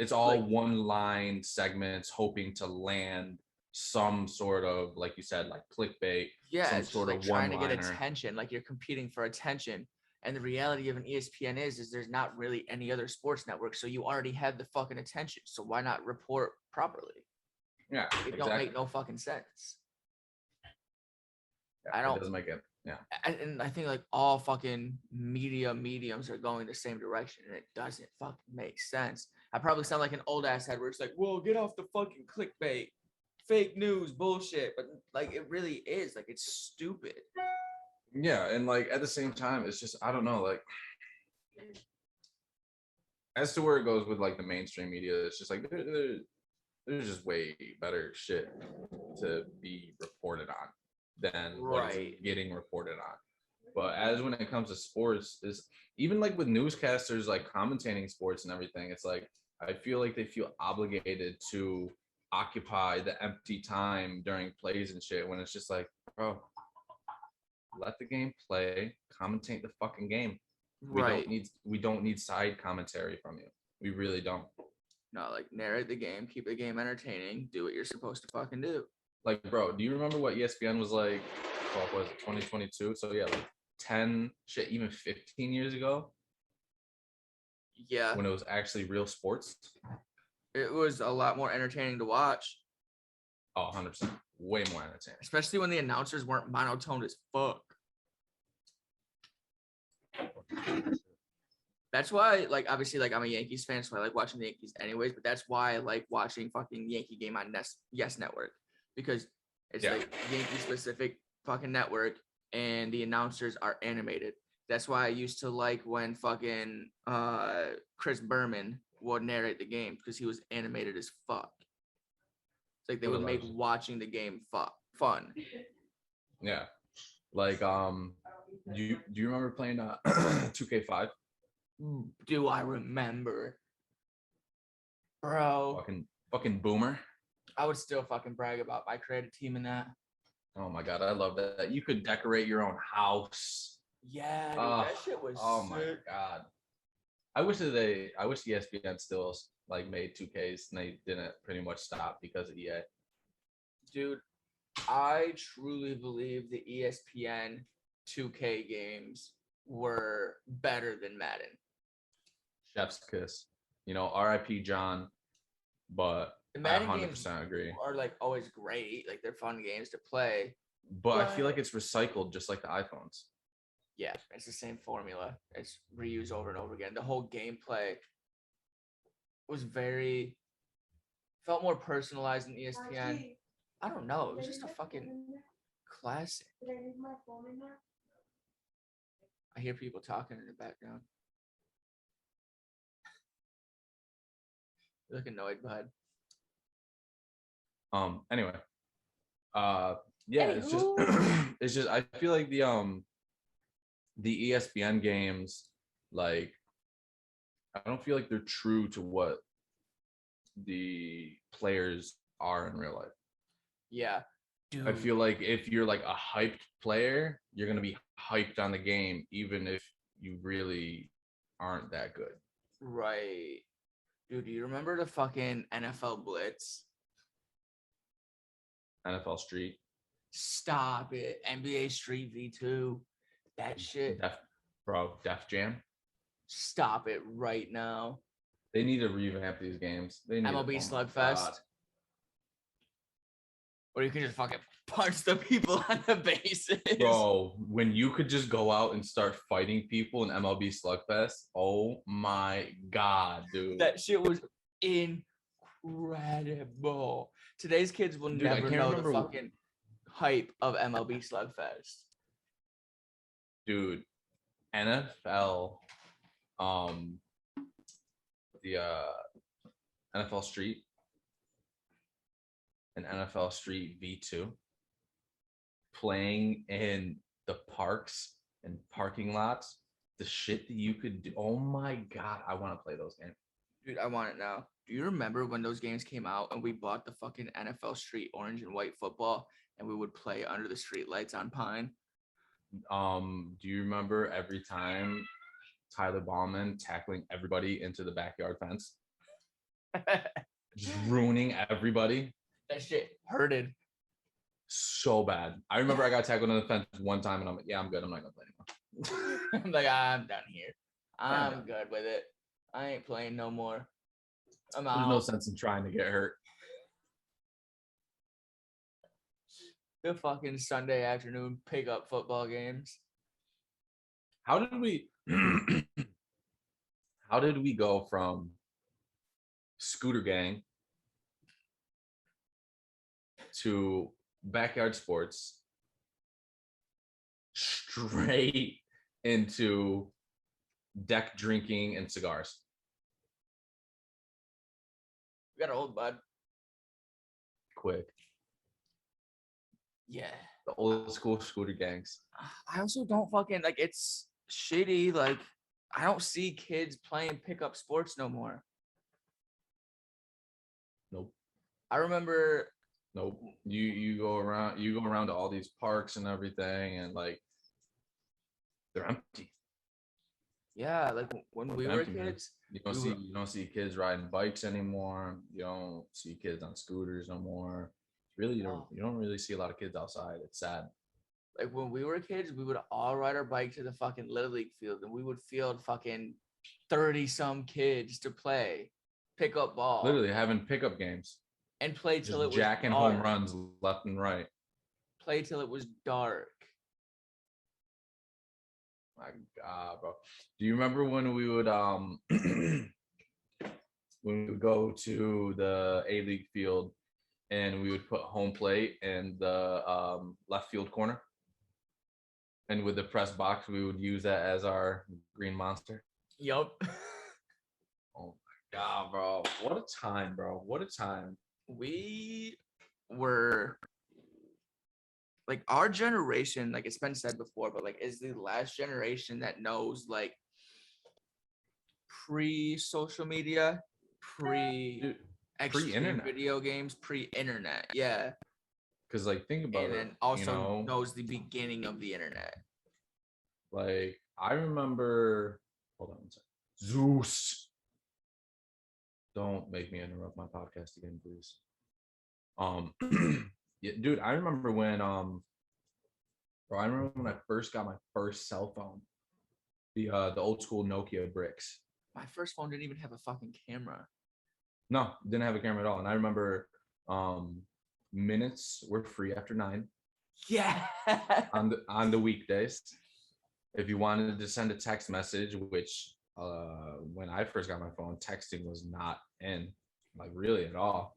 it's all like, one line segments hoping to land some sort of, like you said, like clickbait. Yeah, some it's sort like of trying to get attention, like you're competing for attention. And the reality of an ESPN is there's not really any other sports network, so you already have the fucking attention. So why not report properly? Yeah, it don't make no fucking sense. Yeah, it doesn't make it. Yeah, and I think like all fucking mediums are going the same direction, and it doesn't fucking make sense. I probably sound like an old ass head where it's like, "Whoa, get off the fucking clickbait, fake news, bullshit." But like, it really is like, it's stupid. Yeah, and like at the same time, it's just, I don't know, like as to where it goes with like the mainstream media, it's just like there's just way better shit to be reported on than what's getting reported on. But as when it comes to sports, is even like with newscasters like commentating sports and everything, it's like I feel like they feel obligated to occupy the empty time during plays and shit, when it's just like, bro, let the game play, commentate the fucking game. We don't need side commentary from you. We really don't. No, like narrate the game, keep the game entertaining, do what you're supposed to fucking do. Like, bro, do you remember what ESPN was like? What was it, 2022? So yeah, like 10 shit, even 15 years ago. Yeah. When it was actually real sports. It was a lot more entertaining to watch. Oh, 100%. Way more entertaining. Especially when the announcers weren't monotone as fuck. That's why, like, obviously, like, I'm a Yankees fan, so I like watching the Yankees anyways, but that's why I like watching fucking Yankee game on Yes Network, because it's like Yankee specific fucking network and the announcers are animated. That's why I used to like when fucking Chris Berman would narrate the game, because he was animated as fuck. It's like they would make watching the game fun. Yeah. Like, do you remember playing 2K5? Do I remember? Bro. Fucking boomer. I would still fucking brag about my creative team in that. Oh my god, I love that. You could decorate your own house. Yeah, dude, that shit was oh sick. My god. I wish ESPN still like made 2Ks and they didn't pretty much stop because of EA. Dude, I truly believe the ESPN 2K games were better than Madden. Chef's kiss. You know, RIP John, but the Madden I 100% games agree. Are like always great, like they're fun games to play. But I feel like it's recycled just like the iPhones. Yeah, it's the same formula. It's reused over and over again. The whole gameplay was felt more personalized in ESPN. I don't know. It was just a fucking classic. I hear people talking in the background. You look annoyed, bud. Anyway. Yeah, it's just it's just I feel like the ESPN games, like, I don't feel like they're true to what the players are in real life. Yeah. Dude. I feel like if you're like a hyped player, you're going to be hyped on the game, even if you really aren't that good. Right. Dude, do you remember the fucking NFL Blitz? NFL Street. Stop it. NBA Street V2. That shit. Def Jam. Stop it right now. They need to revamp these games. They need MLB Slugfest. Or you can just fucking punch the people on the bases. Bro, when you could just go out and start fighting people in MLB Slugfest, oh my god, dude. That shit was incredible. Today's kids will never know the fucking hype of MLB Slugfest. Dude, NFL, the NFL Street and NFL Street V2 playing in the parks and parking lots, the shit that you could do. Oh my god, I want to play those games. Dude, I want it now. Do you remember when those games came out and we bought the fucking NFL Street orange and white football and we would play under the street lights on Pine? Do you remember every time Tyler Ballman tackling everybody into the backyard fence? Just ruining everybody. That shit hurted so bad. I remember I got tackled on the fence one time and I'm like, yeah, I'm good. I'm not gonna play anymore. I'm like, I'm done here. I'm good with it. I ain't playing no more. I'm out. There's no sense in trying to get hurt. The fucking Sunday afternoon pickup football games. How did we go from Scooter Gang to backyard sports straight into deck drinking and cigars? We got old, bud. Quick. Yeah. The old school Scooter gangs. I also don't fucking, like, it's shitty. Like, I don't see kids playing pickup sports no more. Nope. I remember. Nope. You go around to all these parks and everything, and like they're empty. Yeah, like when we were kids, you don't see kids riding bikes anymore. You don't see kids on scooters no more. Really, you don't really see a lot of kids outside. It's sad. Like when we were kids, we would all ride our bike to the fucking Little League field, and we would field fucking 30-some kids to play pickup ball. Literally having pickup games. And play till it was jacking dark. Home runs left and right. Play till it was dark. My God, bro. Do you remember when we would when we would go to the A-League field and we would put home plate in the left field corner? And with the press box, we would use that as our green monster. Yup. Oh my God, bro. What a time, bro. What a time. We were like our generation, like it's been said before, but like is the last generation that knows like pre-social media, Dude, extreme pre-internet. video games, pre-internet. Yeah. Because, like, think about And it, then also knows the beginning of the internet. like, I remember, hold on one second. Zeus. Don't make me interrupt my podcast again, please. Yeah, dude, I remember when, bro, I remember when I first got my first cell phone, the old school Nokia bricks. My first phone didn't even have a fucking camera. No, didn't have a camera at all. And I remember, minutes were free after 9. Yeah. on the weekdays. If you wanted to send a text message, which when I first got my phone, texting was not in, like, really at all.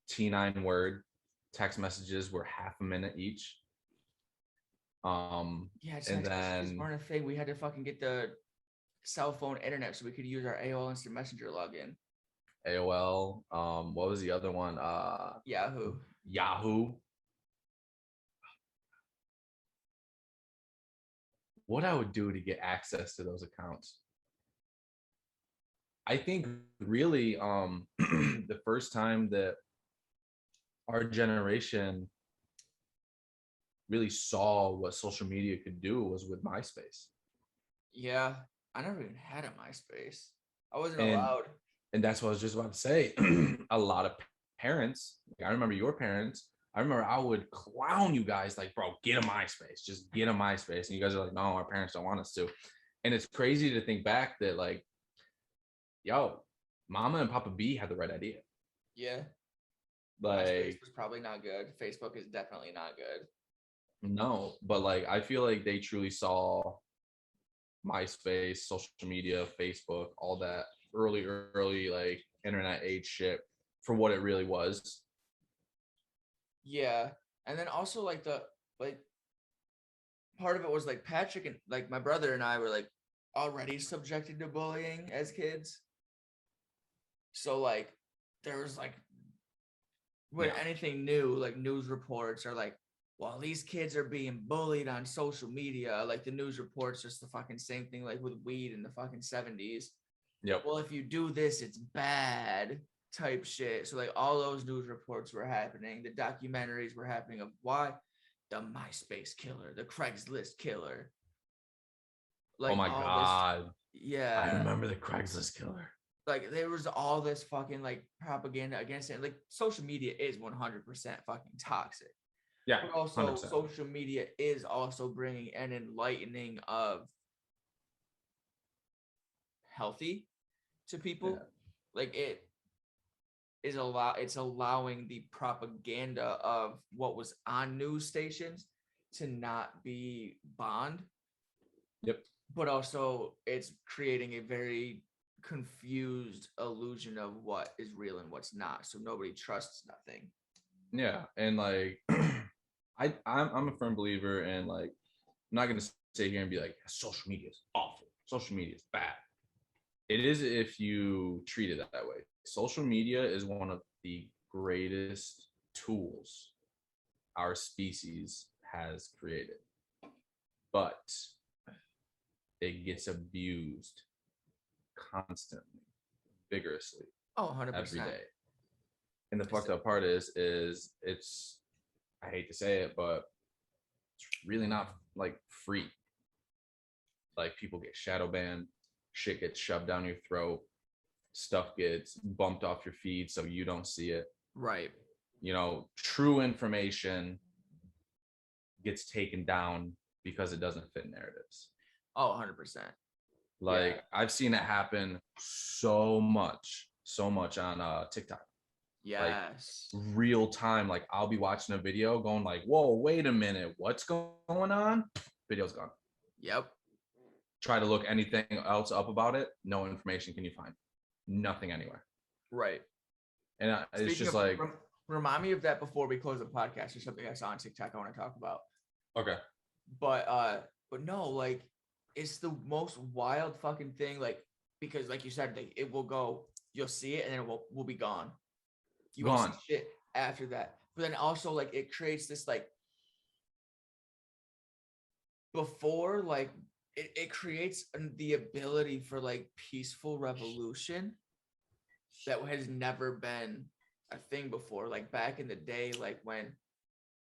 T9 word text messages were half a minute each. Yeah, text and messages then weren't a thing. We had to fucking get the cell phone internet so we could use our AOL Instant Messenger login. AOL. What was the other one? Yahoo. What I would do to get access to those accounts. I think really the first time that our generation really saw what social media could do was with MySpace. Yeah, I never even had a MySpace. I wasn't And allowed. And that's what I was just about to say. A lot of parents, like, I remember your parents, I remember I would clown you guys like, bro, get a MySpace, just get a MySpace. And you guys are like, no, our parents don't want us to. And it's crazy to think back that, like, yo, Mama and Papa B had the right idea. Yeah. Like, MySpace was probably not good. Facebook is definitely not good. no, but like, I feel like they truly saw MySpace, social media, Facebook, all that early like internet age shit for what it really was. Yeah. And then also like part of it was like Patrick and like my brother and I were like already subjected to bullying as kids. So like there was like when anything new, like news reports are like, well, these kids are being bullied on social media. Like the news reports just the fucking same thing like with weed in the fucking 70s. Yep. Well, if you do this, it's bad type shit. So like all those news reports were happening. The documentaries were happening of why the MySpace killer, the Craigslist killer. Like, oh my God. Yeah. I remember the Craigslist killer. Like there was all this fucking like propaganda against it. Like social media is 100% fucking toxic. Yeah. But also 100%. social media is also bringing an enlightening of healthy to people. Yeah. Like it's allowing the propaganda of what was on news stations to not be bond. Yep. But also it's creating a very confused illusion of what is real and what's not. So nobody trusts nothing. Yeah. And like I'm a firm believer in, like, I'm not gonna sit here and be like, social media is awful. Social media is bad. It is if you treat it that way. Social media is one of the greatest tools our species has created, but it gets abused constantly, vigorously, 100%. every day. And the fucked up part is it's, I hate to say it, but it's really not like free. Like, people get shadow banned, shit gets shoved down your throat, stuff gets bumped off your feed so you don't see it. Right. True information gets taken down because it doesn't fit narratives. 100%. Like, I've seen it happen so much on TikTok. Yes. Like, real time. Like, I'll be watching a video going like, whoa, wait a minute, what's going on? Video's gone. Yep. try to look anything else up about it, no information can you find. Nothing anywhere. Right. And it's Speaking just of, like, remind me of that before we close the podcast, or something I saw on TikTok I want to talk about. okay. But no, like, it's the most wild fucking thing, like, because like you said, like, it will go, you'll see it and then it will be gone. You won't see shit after that. But then also, like, it creates this, like, before, like, it creates the ability for, like, peaceful revolution that has never been a thing before. Like, back in the day, like, when,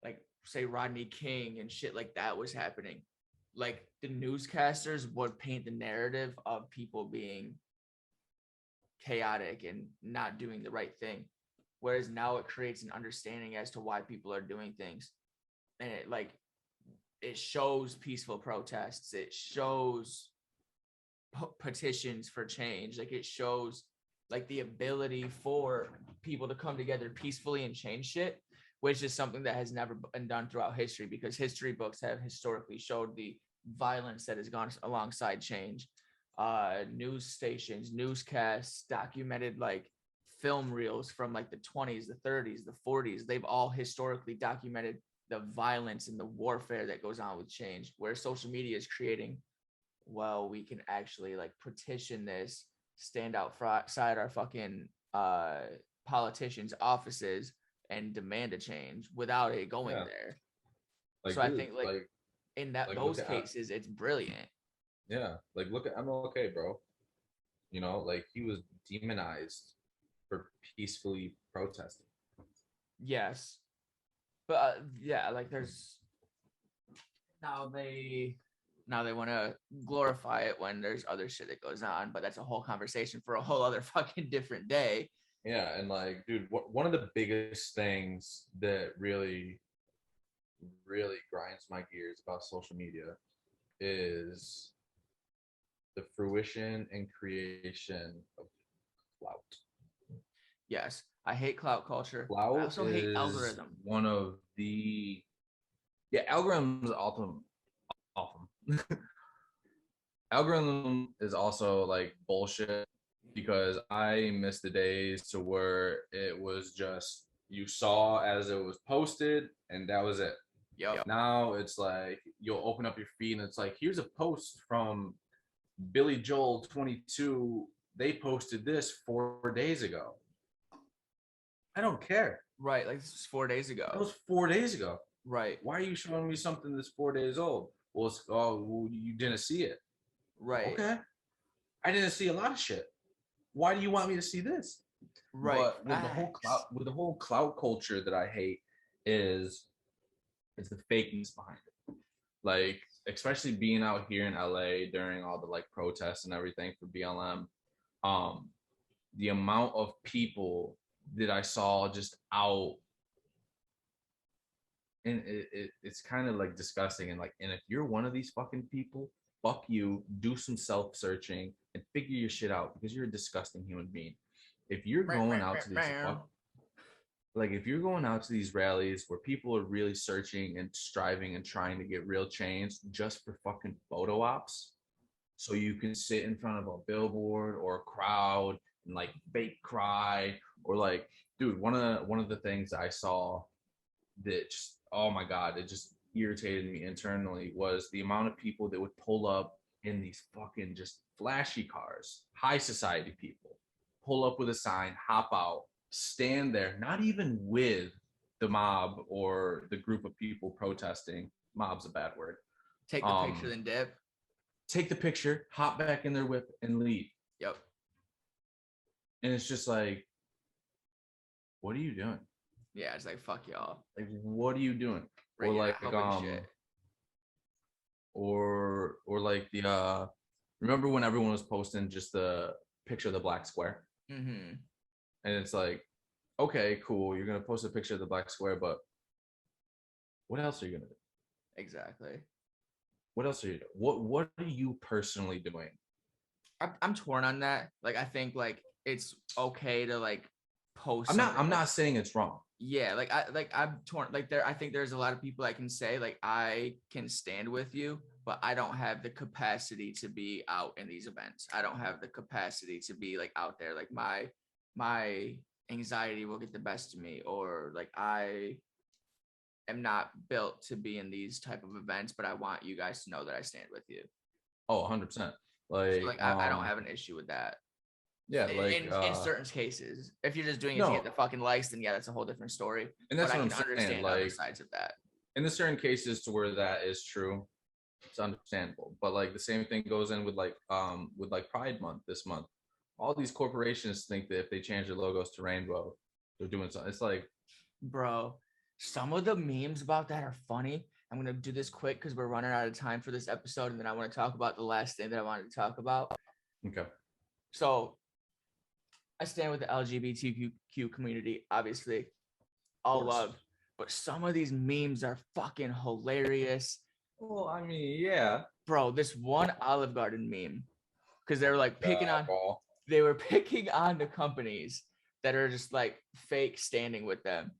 like, say Rodney King and shit like that was happening, like, the newscasters would paint the narrative of people being chaotic and not doing the right thing, whereas now it creates an understanding as to why people are doing things. And it, like, it shows peaceful protests, it shows petitions for change, like, it shows, like, the ability for people to come together peacefully and change shit, which is something that has never been done throughout history, because history books have historically showed the violence that has gone alongside change. News stations, newscasts, documented, like, film reels from, like, the 20s, the 30s, the 40s, they've all historically documented the violence and the warfare that goes on with change, where social media is creating, well, we can actually, like, petition this, stand outside our fucking politicians' offices and demand a change without it going there. Like, so dude, I think, like in that, like, those cases, it's brilliant. Yeah, like, look at MLK, bro. You know, like, he was demonized for peacefully protesting. Yes, but yeah, like, there's now they want to glorify it when there's other shit that goes on, but that's a whole conversation for a whole other fucking different day. Yeah, and, like, dude, one of the biggest things that really grinds my gears about social media is the fruition and creation of clout. Yes, I hate clout culture. Clout I also hate algorithm. One of the algorithm is awesome. Algorithm is also, like, bullshit, because I miss the days to where it was just you saw as it was posted and that was it. Yep. Now it's like you'll open up your feed and it's like, here's a post from Billy Joel 22. They posted this 4 days ago. I don't care. Right, like, this was 4 days ago. That was 4 days ago. Right. Why are you showing me something that's 4 days old? Well, well, you didn't see it. Right. Okay. I didn't see a lot of shit. Why do you want me to see this? Right. But with the whole clout culture that I hate is the fakeness behind it. Like, especially being out here in LA during all the, like, protests and everything for BLM, the amount of people that I saw just out, and it's kind of, like, disgusting, and, like, and if you're one of these fucking people, fuck you, do some self-searching and figure your shit out, because you're a disgusting human being. If you're going out to these if you're going out to these rallies where people are really searching and striving and trying to get real change just for fucking photo ops, so you can sit in front of a billboard or a crowd and, like, fake cry, or, like, dude, one of the things I saw that just, oh my god, it just irritated me internally, was the amount of people that would pull up in these fucking just flashy cars, high society people, pull up with a sign, hop out, stand there, not even with the mob or the group of people protesting. Mob's a bad word. Take the picture, then dip. Take the picture, hop back in their whip, and leave. Yep. And it's just like, what are you doing? Yeah, it's like, fuck y'all. Like, what are you doing? Or like, or like the remember when everyone was posting just the picture of the black square? Mm-hmm. And it's like, okay, cool, you're gonna post a picture of the black square, but what else are you gonna do? Exactly. What else are you doing? What are you personally doing? I'm torn on that. Like, I think, like, it's okay to, like, post. I'm not saying it's wrong. Yeah, I'm torn. Like, I think there's a lot of people I can say, like, I can stand with you, but I don't have the capacity to be out in these events. I don't have the capacity to be like out there. Like my anxiety will get the best of me, or like I am not built to be in these type of events, but I want you guys to know that I stand with you. Oh, 100%. So Like, like I don't have an issue with that. yeah, like, In certain cases, if you're just doing it to no, get the fucking likes, then yeah, that's a whole different story. and that's But I what I'm can saying. understand other Like, sides of that. in the certain cases to where that is true, it's understandable. But like the same thing goes in with like Pride Month this month. All these corporations think that if they change their logos to rainbow, they're doing something. It's like, Bro, some of the memes about that are funny. I'm gonna do this quick because we're running out of time for this episode, and then I want to talk about the last thing that I wanted to talk about. okay. So I stand with the LGBTQ community, obviously, all love, but some of these memes are fucking hilarious. Well, I mean, yeah. Bro, this one Olive Garden meme, because they were like they were picking on the companies that are just like fake standing with them.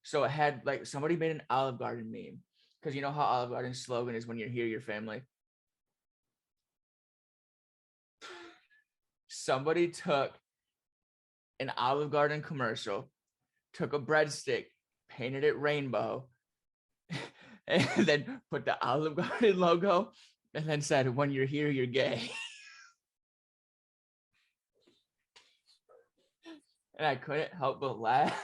So it had like somebody made an Olive Garden meme, because you know how Olive Garden's slogan is when you're here, your family. Somebody took an Olive Garden commercial, took a breadstick, painted it rainbow, and then put the Olive Garden logo, and then said, "When you're here, you're gay." And I couldn't help but laugh.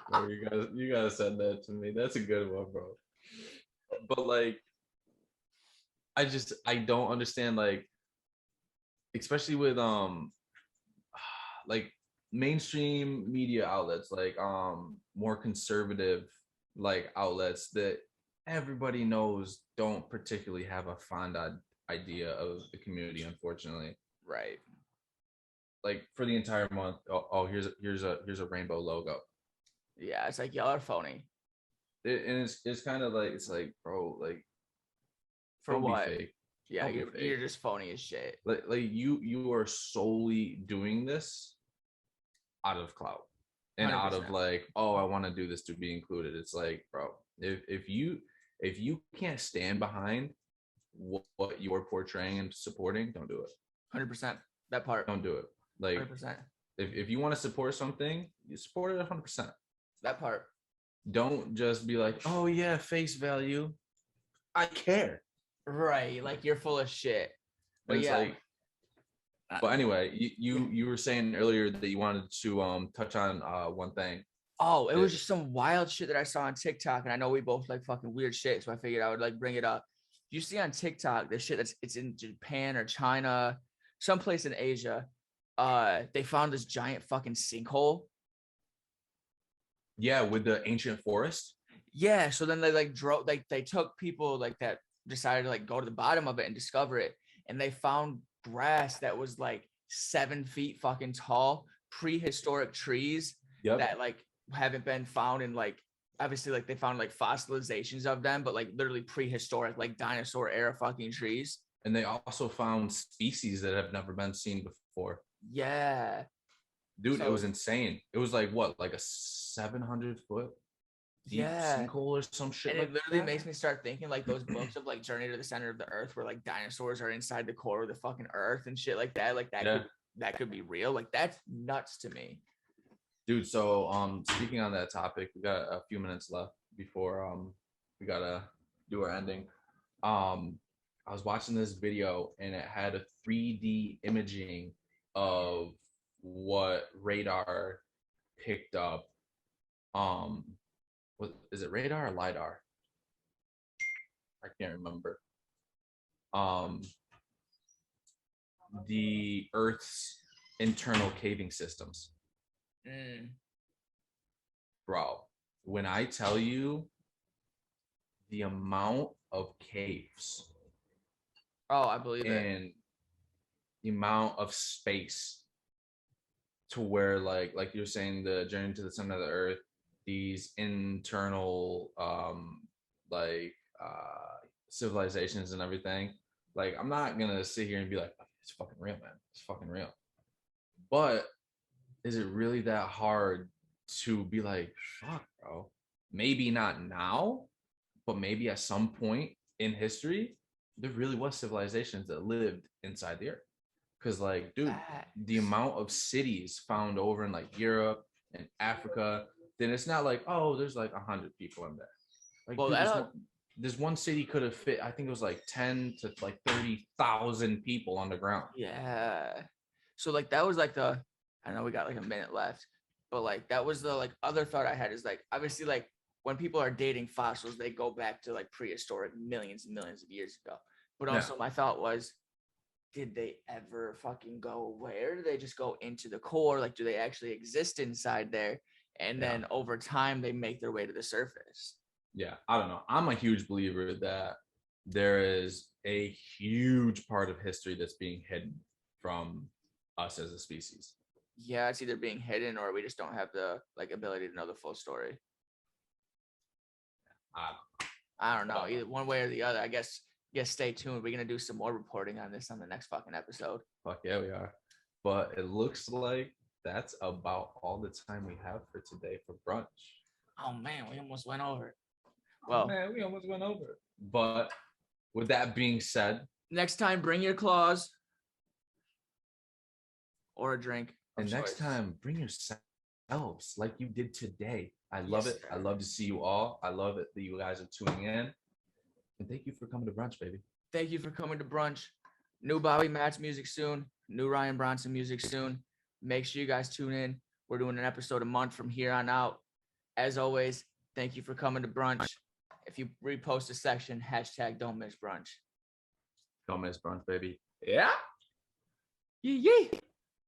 Bro, you guys said that to me. That's a good one, bro. But like, I don't understand, like, especially with like mainstream media outlets, like more conservative like outlets that everybody knows don't particularly have a fond idea of the community, unfortunately. Right. Like for the entire month, here's a rainbow logo. Yeah, it's like y'all are phony. And it's kind of like, it's like, bro, like, For don't what? be fake. Yeah, Don't be you're fake. just phony as shit. Like you are solely doing this out of clout and out of 100%. like, oh, I want to do this to be included. It's like, bro, if you can't stand behind what you're portraying and supporting, don't do it. 100%. That part. Don't do it. Like 100%. if you want to support something, you support it 100%. That part. Don't just be like, oh yeah, face value. I care. Right. Like you're full of shit. But It's yeah. like, but anyway, you were saying earlier that you wanted to touch on one thing. Oh, it was just some wild shit that I saw on TikTok, and I know we both like fucking weird shit, so I figured I would like bring it up. You see on TikTok the shit it's in Japan or China, someplace in Asia. They found this giant fucking sinkhole. Yeah, with the ancient forest. Yeah, so then they like drove, like they took people like that decided to like go to the bottom of it and discover it, and they found grass that was like 7 feet fucking tall, prehistoric trees that like haven't been found in like, obviously like they found like fossilizations of them, but like literally prehistoric, like dinosaur era fucking trees. And they also found species that have never been seen before. Yeah, dude, so, it was insane. It was like what, like a 700-foot deep sinkhole or some shit. And like it literally that makes me start thinking like those books of like Journey to the Center of the Earth, where like dinosaurs are inside the core of the fucking earth and shit like that. Like that could be real. Like that's nuts to me. Dude, so speaking on that topic, we got a few minutes left before we gotta do our ending. I was watching this video and it had a 3D imaging of what radar picked up. What is it, radar or LiDAR? I can't remember. The Earth's internal caving systems. Bro, when I tell you the amount of caves, I believe it, and the amount of space to where like you're saying, the journey to the center of the earth, these internal civilizations and everything. Like, I'm not gonna sit here and be like, it's fucking real, man. It's fucking real. But is it really that hard to be like, fuck, bro, maybe not now, but maybe at some point in history, there really was civilizations that lived inside the earth. Because, like, dude, the amount of cities found over in like Europe and Africa, then it's not like, oh, there's like 100 people in there. Like, Well, dude, this one city could have fit, I think it was like 10 to like 30,000 people on the ground. Yeah. So like that was like I know we got like a minute left, but like that was the like other thought I had is like obviously like when people are dating fossils, they go back to like prehistoric millions and millions of years ago. But also my thought was, did they ever fucking go where? Do they just go into the core? Like, do they actually exist inside there? And then over time they make their way to the surface. Yeah, I don't know. I'm a huge believer that there is a huge part of history that's being hidden from us as a species. Yeah, it's either being hidden or we just don't have the like ability to know the full story. I don't know, either one way or the other. I guess stay tuned. We're gonna do some more reporting on this on the next fucking episode. Fuck yeah, we are. But it looks like that's about all the time we have for today for brunch. Oh man, we almost went over. Well, man, we almost went over. But with that being said, next time bring your claws or a drink. And next time, bring yourselves like you did today. I love it. Sir. I love to see you all. I love it that you guys are tuning in. And thank you for coming to brunch, baby. Thank you for coming to brunch. New Bobby Matt's music soon. New Ryan Bronson music soon. Make sure you guys tune in. We're doing an episode a month from here on out. As always, thank you for coming to brunch. If you repost a section, # don't miss brunch. Don't miss brunch, baby. Yeah. Yee.